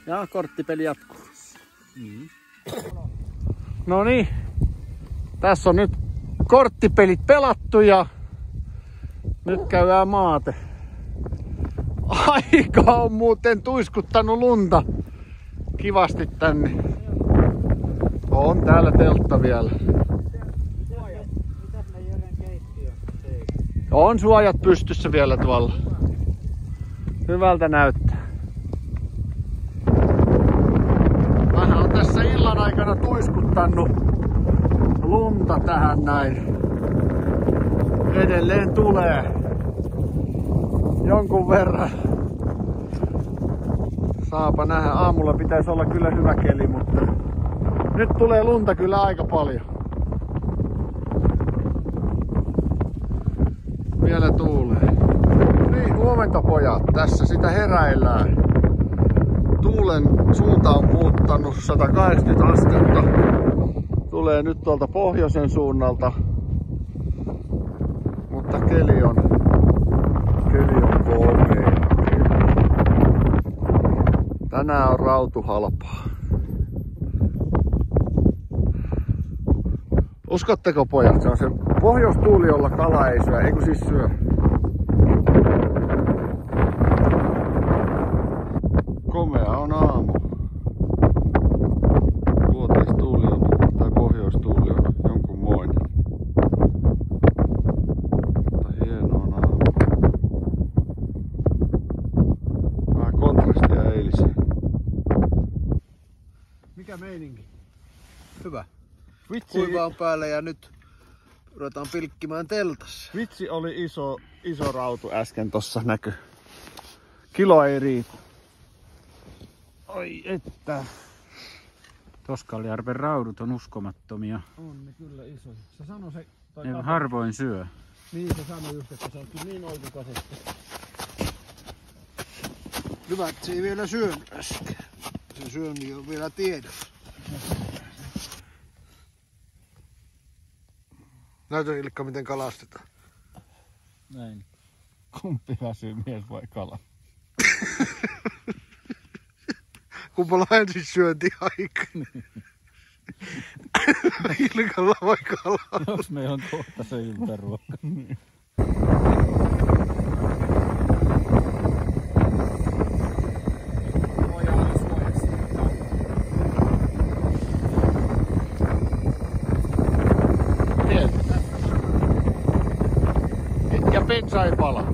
Ja korttipeli jatkuu. No niin. Tässä on nyt korttipelit pelattu ja nyt käydään maate. Aika on muuten tuiskuttanut lunta kivasti tänne. On täällä teltta vielä. Mitäs me Jeren keittiö? On suojat pystyssä vielä tuolla. Hyvältä näyttää. Vähän on tässä illan aikana tuiskuttanut lunta tähän näin. Edelleen tulee jonkun verran. Saapa nähdä. Aamulla pitäisi olla kyllä hyvä keli, mutta nyt tulee lunta kyllä aika paljon. Vielä tuulee. Niin, huomenta pojat. Tässä sitä heräillään. Tuulen suunta on muuttanut 180 astetta. Tulee nyt tuolta pohjoisen suunnalta. Mutta keli on kokea. Tänään on rautuhalpaa. Uskotteko pojat, se on se pohjoistuuli, jolla kala ei syö, eikö siis syö? Komea on aamu. Luoteistuuli on, tai pohjoistuuli on jonkunmoinen. Mutta hieno on aamu. Vähän kontrastia eiliseen. Mikä meininki? Hyvä. Vitsi, Kuiva on päällä ja nyt ruvetaan pilkkimään teltassa. vitsi oli iso rautu äsken tossa näky. Kilo ei riitä. Ai että. Toskaljärven raudut on uskomattomia. On ne kyllä iso. Se sanoi se... Ne harvoin syö. Niin se sanoi just, että se on kyllä niin oikukasetta. Hyvä, että se ei vielä syönyt äsken. Se syönti on vielä tiedossa. Näytä Ilkka, miten kalastetaan. Näin. Kumpi väsyy, mies vai kala? Kumpalla ensin syöntiaika. Ilkalla vai kalalla? Jos meillä on kohta se iltaruoka. Ja bensa ei pala.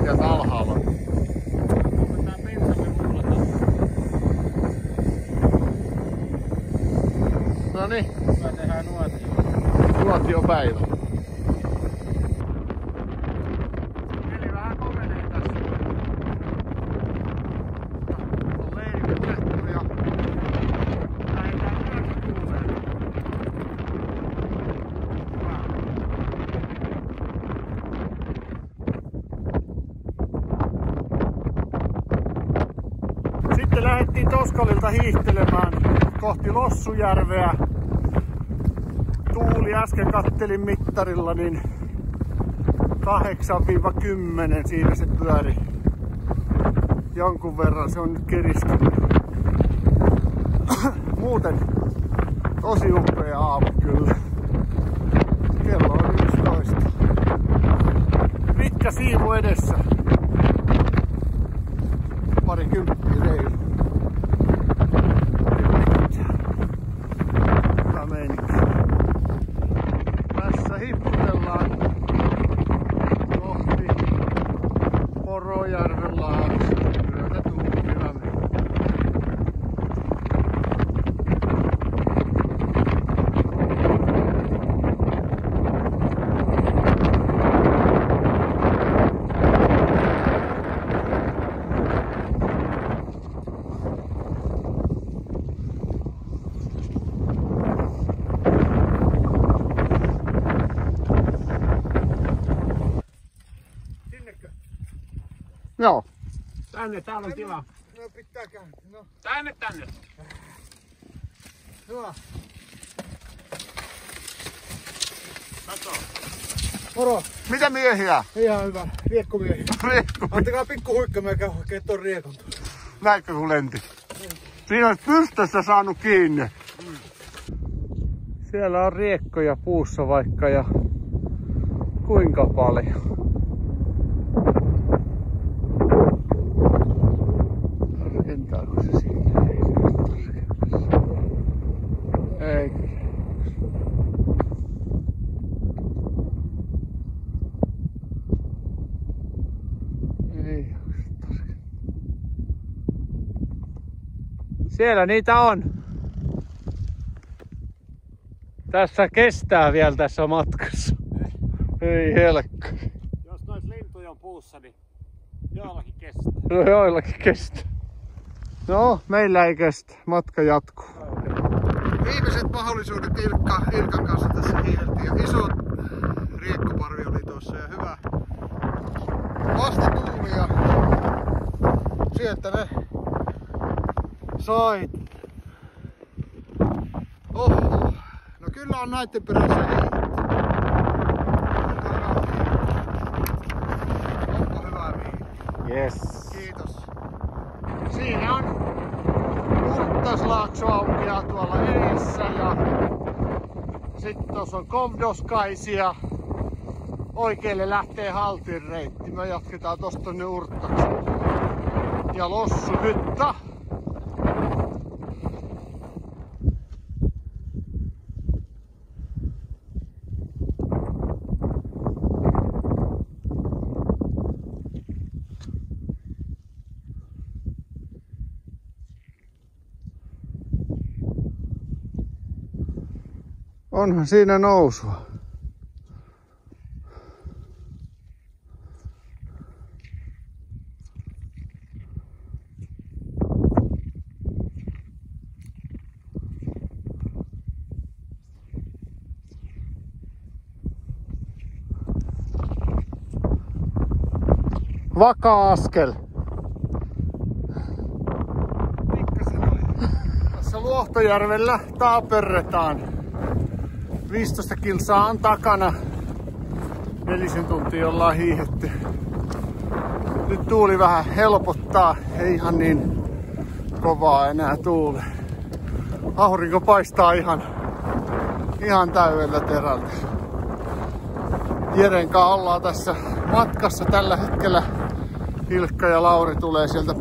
Sieltä alhaalla. No niin. Me tehdään nuotio. Nuotiopäivä. Eli vähän komenee tässä. On leivit tehty ja lähdetään myöskin kuuleen. Sitten lähdettiin Toskalilta hiihtelemään kohti Lossujärveä. Tuuli äsken kattelin mittarilla, niin 8-10 siinä se pyöri. Jonkun verran se on nyt kiristynyt. Muuten Tosi upea aamu kyllä. Kello on 11. Pitkä siivu edessä. Parikymppiä reilu. Hyvä meininki. Tässä hipputellaan kohti Porojärven laaksoa. Myötä tuuli. Hyvä meininki. Joo. Tänne, täällä on tila. No pitää kääntyä. No. Tänne. Hyvä. Kato. Moro. Mitä miehiä? Ihan hyvä. Riekkomiehiä. Riekko. Antakaa pikku huikka, mä käyn hakemaan ton riekon. Näitkö kun lenti? Siinä olisi pystyssä saanut kiinni. Siellä on riekkoja puussa vaikka ja kuinka paljon. Rakentaako se siinä? Ei. Ei. Siellä niitä on. Tässä kestää vielä tässä matkassa. Ei helkka. Jos noit lintuja on puussa, niin joillakin kestää. No joillakin kestää. No, meillä ei kestä. Matka jatkuu. Viimeiset mahdollisuudet Ilkan kanssa tässä hiiltiin. Ja iso riekkoparvi oli tuossa ja hyvä vastatuuli ja sieltä ne sai. Oho. No kyllä on näitten perässä hiihti. Onko hyvä viihti? Yes. Kiitos. Siinä on Urttaslaakso aukeaa tuolla edessä ja sitten tuossa on Kovdoskaisia. Oikealle lähtee Haltin reitti. Me jatketaan tosta tonne Urttakselle. Ja Lossuhytta. Onhan siinä nousua. Vakaa askel. Tässä Luohtojärvellä taaperretaan. 15 kilsaa on takana. 4 tuntia ollaan hiihetty. Nyt tuuli vähän helpottaa. Ei ihan niin kovaa enää tuule. Aurinko paistaa ihan täydellä terältä. Jeren kanssa ollaan tässä matkassa tällä hetkellä. Ilkka ja Lauri tulee sieltä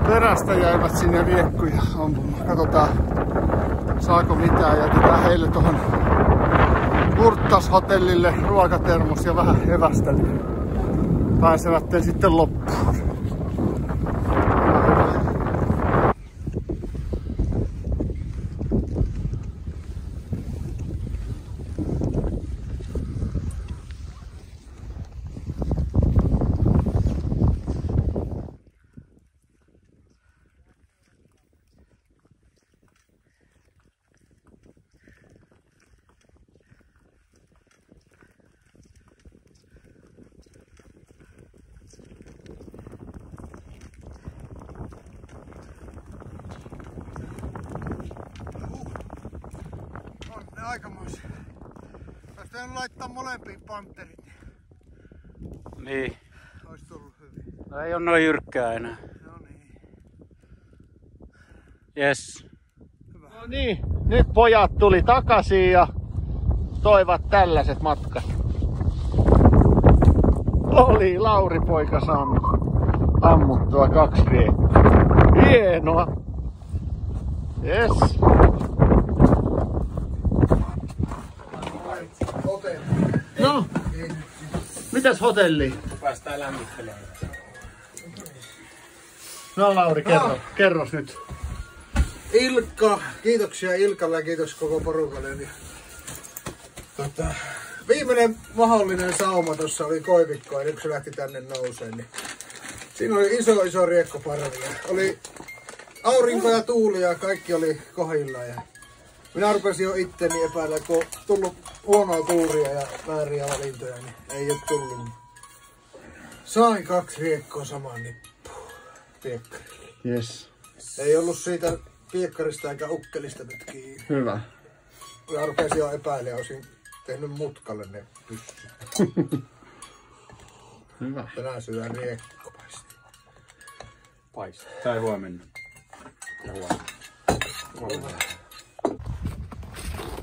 perästä jäivät sinne riekkuja ampumaan. Katsotaan saako mitään. Jätetään heille tuohon Urttas-hotellille ruokatermos ja vähän evästä. Pääsevät sitten loppuun. Aikamoisia. Olisi pitänyt laittaa molempiin panterit. Niin. Olisi tullut hyvin. No ei ole noin jyrkkää enää. No niin. Yes. Hyvä. No niin, nyt pojat tuli takaisin ja toivat tällaiset matkat. Oli Lauri poika saanut ammuttua 2 riekkoa. Hienoa! Yes! No, mitäs hotelli? Päästään lämmittelemään. No Lauri, kerros nyt. Ilkka, kiitoksia Ilkalle ja kiitos koko porukalle. Niin, viimeinen mahdollinen sauma tuossa oli koivikko, eli kun se lähti tänne nouseen. Niin siinä oli iso riekkoparvi. Oli aurinko ja tuuli ja kaikki oli kohdillaan. Ja minä rupesin jo itteni epäillä, kun on tullut huonoa tuuria ja vääriä valintoja, niin ei ole tullut. Sain 2 riekkoa saman nippuun piekkarille. Yes. Ei ollut siitä piekkarista eikä ukkelista nyt kiinni. Hyvä. Ja rupesin jo epäilemään, olisin tehnyt mutkalle ne pyssyt. Hyvä. Tänään syödään riekkopaistia. Paista. Tai huomenna. Ja huomenna.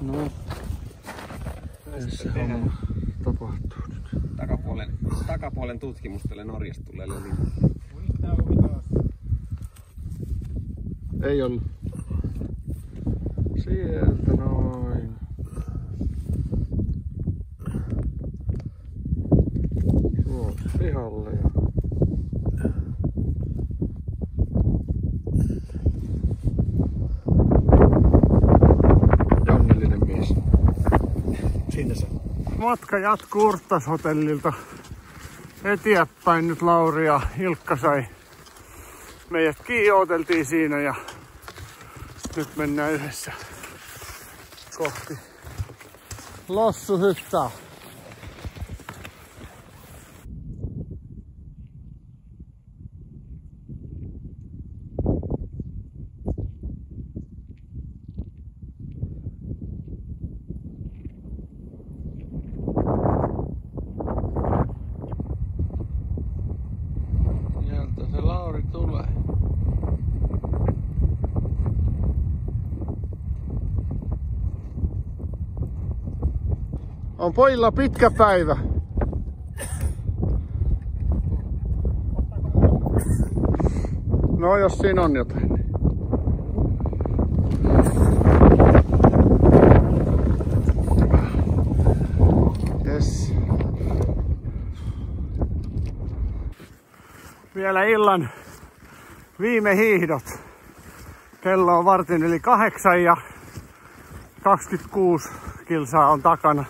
No. Se homma tapahtuu nyt. Takapuolen tutkimus tälle Norjasta tulleelle linjalle. Ei ollut. Sieltä noin. Tuolta pihalle ja... Jannellinen mies. Siinä se. Matka jatkuu Urttas-hotellilta eteenpäin. Nyt Lauri ja Ilkka sai meidät kiihoteltiin siinä ja nyt mennään yhdessä kohti Lossuhyttää. Sieltä se Lauri tulee. On pojilla pitkä päivä. No jos siinä on jotain. Yes. Vielä illan viime hiihdot. Kello on 7:15 ja 26 kilsaa on takana.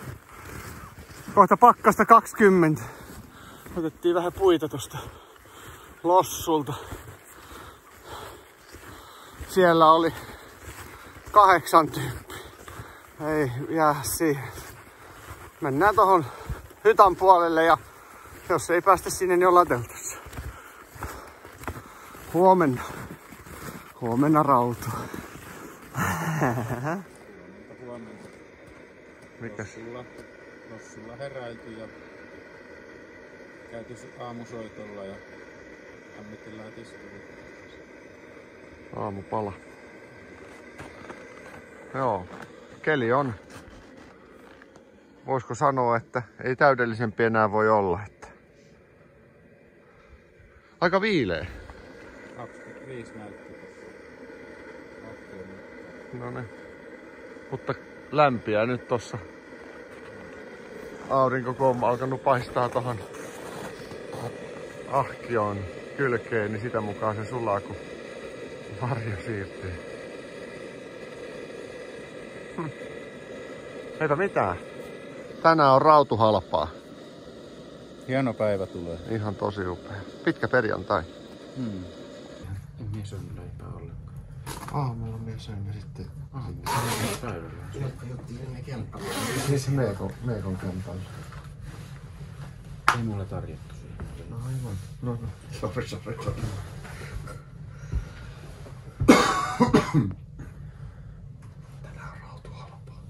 Kohta pakkasta 20. Otettiin vähän puita tosta Lossulta. Siellä oli 8 tyyppiä. Ei jää siihen. Mennään tohon hytan puolelle ja jos ei päästä sinne, niin ollaan teltassa. Huomenna. Huomenna rautua. Mikäs? Lossulla heräilty ja käyty aamusoitolla ja lämmitellään tiskuri. Aamupala. Joo, keli on. Voisiko sanoa, että ei täydellisempi enää voi olla. Että... Aika viileä. 25 näytti tuossa. No niin. Mutta lämpiää nyt tossa. Aurinko kun on alkanut paistaa tohon ahkioon kylkeen, niin sitä mukaan se sulaa, kun varjo siirtyy. Eipä mitään. Tänään on rautuhalpaa. Hieno päivä tulee. Ihan tosi upea. Pitkä perjantai. En mie syönyt leipää ollenkaan. Aamulla mie söin ja sitten Päivällä. Siis Meekon kämpällä. Ei mulle tarjottu siihen. No aivan. No. Sorry. Tänään on rautuhalpaa.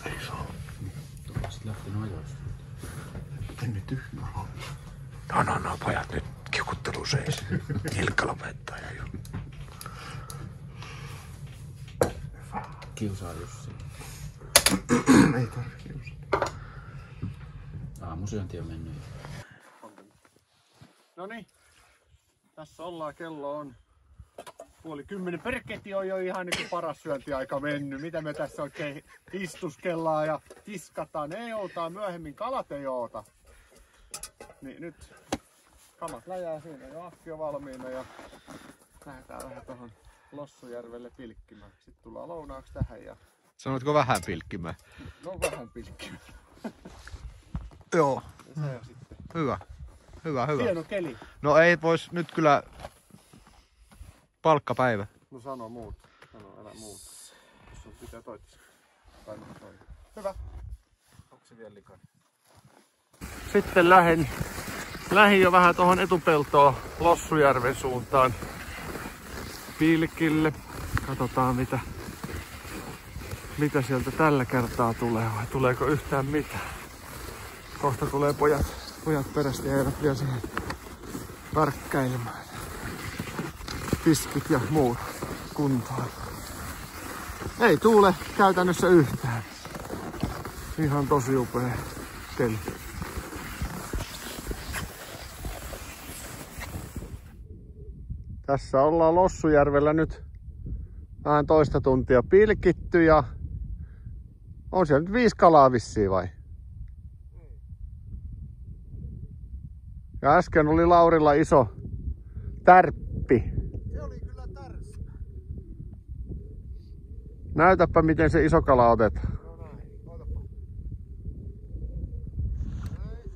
Ei se oo. Sitten lähtenyt ajoista. Emme tyhmä homma. No, pojat nyt kiukuttelu seis. Ilkka lopettaa ja jo. kiusaa Jussi. Ei tarvi kiusata. Aamusyönti on mennyt. Noniin. Tässä ollaan, kello on 9:30. Perketti on jo ihan niin kuin paras syöntiaika mennyt. Mitä me tässä oikein istuskellaan ja tiskataan. Ne joutaa myöhemmin, kalat ei oota. Niin nyt kalat läjää siinä ja ahki on valmiina ja lähdetään vähän tuohon Lossujärvelle pilkkimään. Sitten tullaan lounaaksi tähän ja... Sanotko vähän pilkkimään? No vähän pilkkimään. Joo. Ja se sitten. Hyvä. Hyvä. Hieno keli. No ei vois nyt kyllä palkkapäivä. No sano muut. Sano älä muut. Jos sun pitää toitis. Tai toi. Hyvä. Onko se vielä likainen? Sitten lähin jo vähän tuohon etupeltoon Lossujärven suuntaan pilkille. Katsotaan mitä sieltä tällä kertaa tulee vai tuleeko yhtään mitään. Kohta tulee pojat perästä ja eivät vielä siihen värkkäilemään. Tiskit ja muut kuntoon. Ei tuule käytännössä yhtään. Ihan tosi upea keli. Tässä ollaan Lossujärvellä nyt vähän toista tuntia pilkitty ja on siellä nyt 5 kalaa vissiin vai? Ja äsken oli Laurilla iso tärppi. Se oli kyllä tärppä. Näytäpä miten se iso kala otetaan. No näin, otapa. Näin.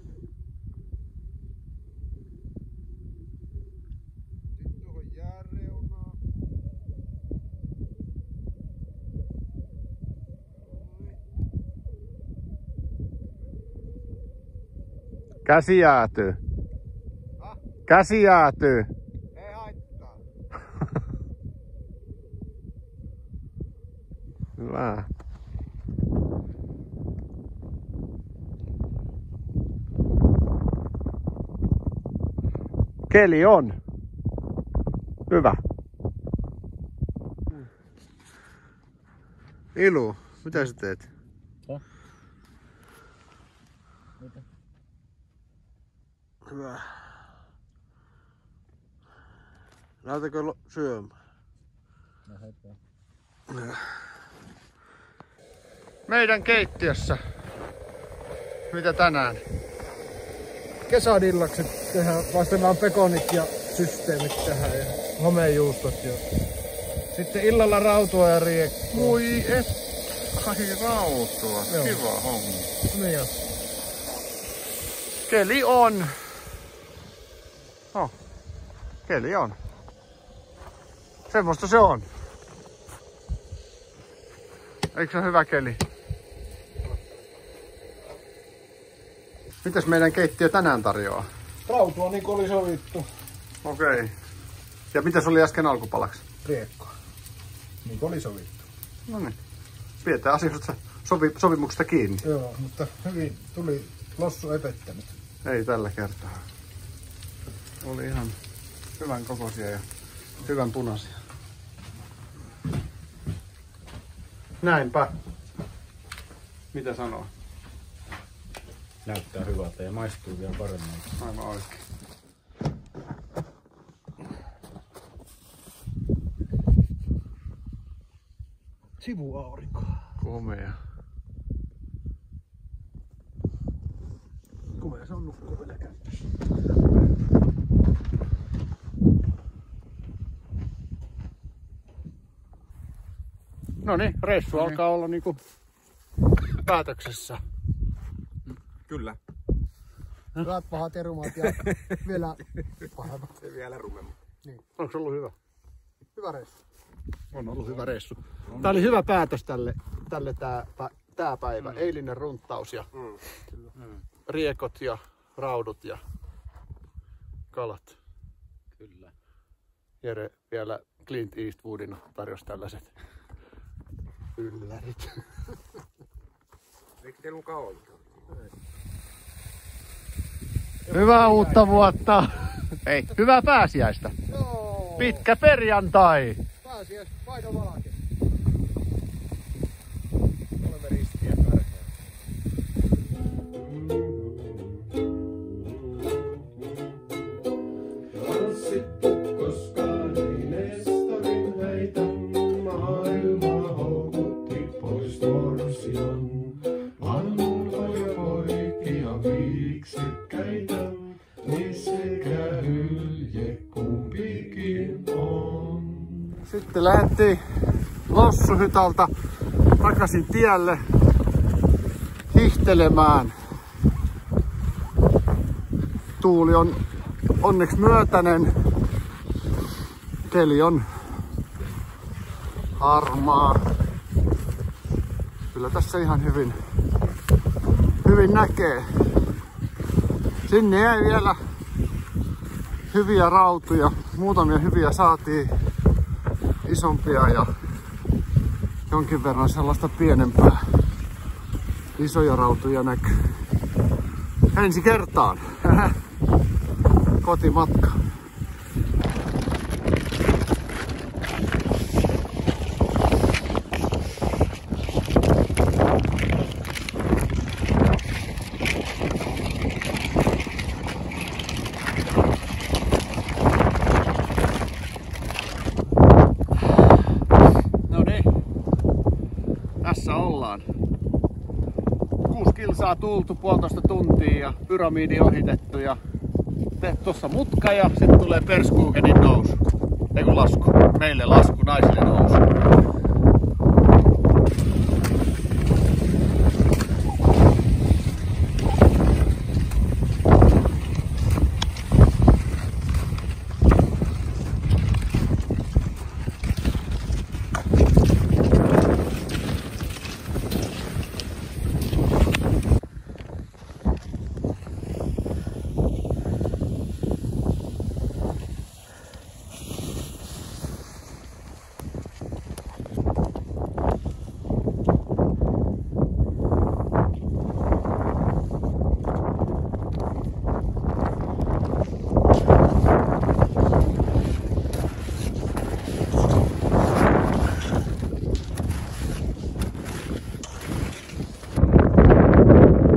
Sitten tuohon jääreunaan. Käsi jäätyy. Käsi jäätyy. Ei haittaa. Hyvä. Keli on. Hyvä. Ilu, mitä sä teet? Hyvä. Lähdetäänkö syömään? No heippa. Meidän keittiössä. Mitä tänään? Kesadillakset tehdään, paistellaan pekonit ja systeemit tähän ja homejuustot ja sitten illalla rautua ja riekkoa. Voi et. Ai rautua. Joo. Kiva homma. Niin jo. Keli on. Oh. Keli on. Semmosta se on. Eikö se ole hyvä keli? Mitäs meidän keittiö tänään tarjoaa? Rautua niin kuin oli sovittu. Okei. Ja mitäs oli äsken alkupalaksi? Riekkoa. Niin kuin oli sovittu. No niin. Pidetään asioista sopimuksesta kiinni. Joo, mutta hyvin tuli Lossu epettänyt. Ei tällä kertaa. Oli ihan hyvän kokoisia ja hyvän punaisia. Näinpä. Mitä sanoo? Näyttää hyvältä ja maistuu vielä paremmalta. Aivan oikein. Sivuaurinko. Komea. Komea se on nukkua vielä käytössä. No niin, reissu alkaa olla niinku päätöksessä. Kyllä. Hyvät pahat erumat ja vielä pahemmat. Se vielä rumemmat. Onko se ollut hyvä? Hyvä reissu. On ollut hyvä reissu. Tää oli hyvä päätös tälle tää päivä. Eilinen runttaus ja riekot ja raudut ja kalat. Kyllä. Jere vielä Clint Eastwoodina tarjosi tällaiset yllärit. Eikö teillä mukaan ollut? Hyvää uutta vuotta! Ei, hyvää pääsiäistä! Joo. Pitkä perjantai! Pääsiäis vaihdon valke. Sitten lähdettiin Lossuhytalta takaisin tielle hihtelemään. Tuuli on onneksi myötäinen. Keli on harmaa. Kyllä tässä ihan hyvin näkee. Sinne jäi vielä hyviä rautuja. Muutamia hyviä saatiin, isompia ja jonkin verran sellaista pienempää. Isoja rautuja näkyy. Ensi kertaan. Kotimatka. No niin. Tässä ollaan. 6 kilsaa tultu 1,5 tuntia ja pyramidi ohitettu ja tuossa mutka ja sitten tulee Perskugenin nousu. Ei kun lasku. Meille lasku, naisille nousu.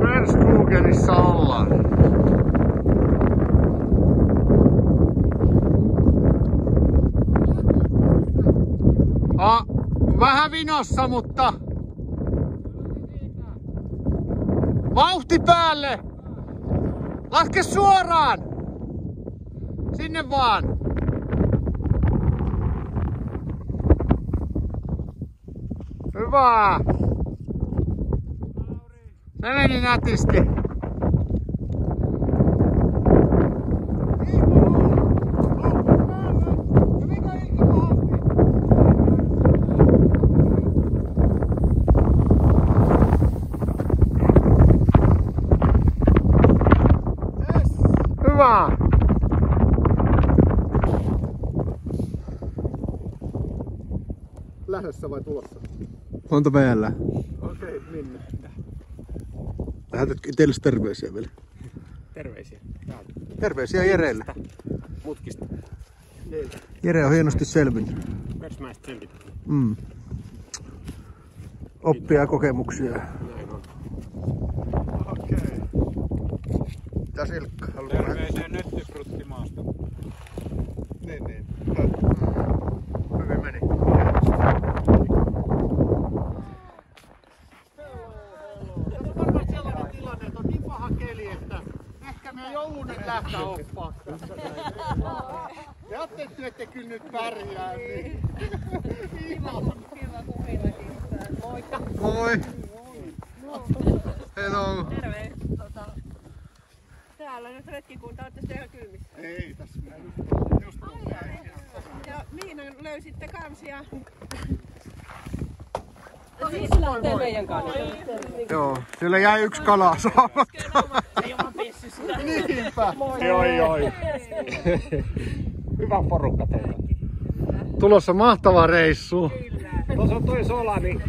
Perskugenissa ollaan. Vähän vinossa, mutta vauhti päälle! Laske suoraan! Sinne vaan! Hyvä! Se meni nätisti. Hyvä! Lähdössä vai tulossa? Monta vielä? Okei, minne? Lähetätkö itsellesi terveisiä vielä? Terveisiä. Terveisiä Jereelle. Mutkista. Jere on hienosti selvinnyt. Persmäistä selvitään. Oppia ja kokemuksia. Näin on. Okei. Mitäs Ilkka? Terveisiä Nöttyfruttimaasta. Niin. Hyvin meni. Tässä on varmaan sellainen tilanne, että on niin paha keli, että ehkä me joudun nyt lähteä oppaan. Te ajattelette, että kyllä nyt pärjää. Niin. Kiva kun meilläkin. Moikka. Moi! Hello! Terve. Täällä nyt retkikunta, ootte sitten ihan kylmissä. Ei, tässä minä just Ja Miina löysitte kansia. Siis lähtee meidän kanssa. Joo, siellä jäi yksi kala saamatta. Ei ole pissy sitä. Niinpä. Joi. Hyvä porukka teillä. Tulossa mahtava reissu. Tuossa on toi Solani.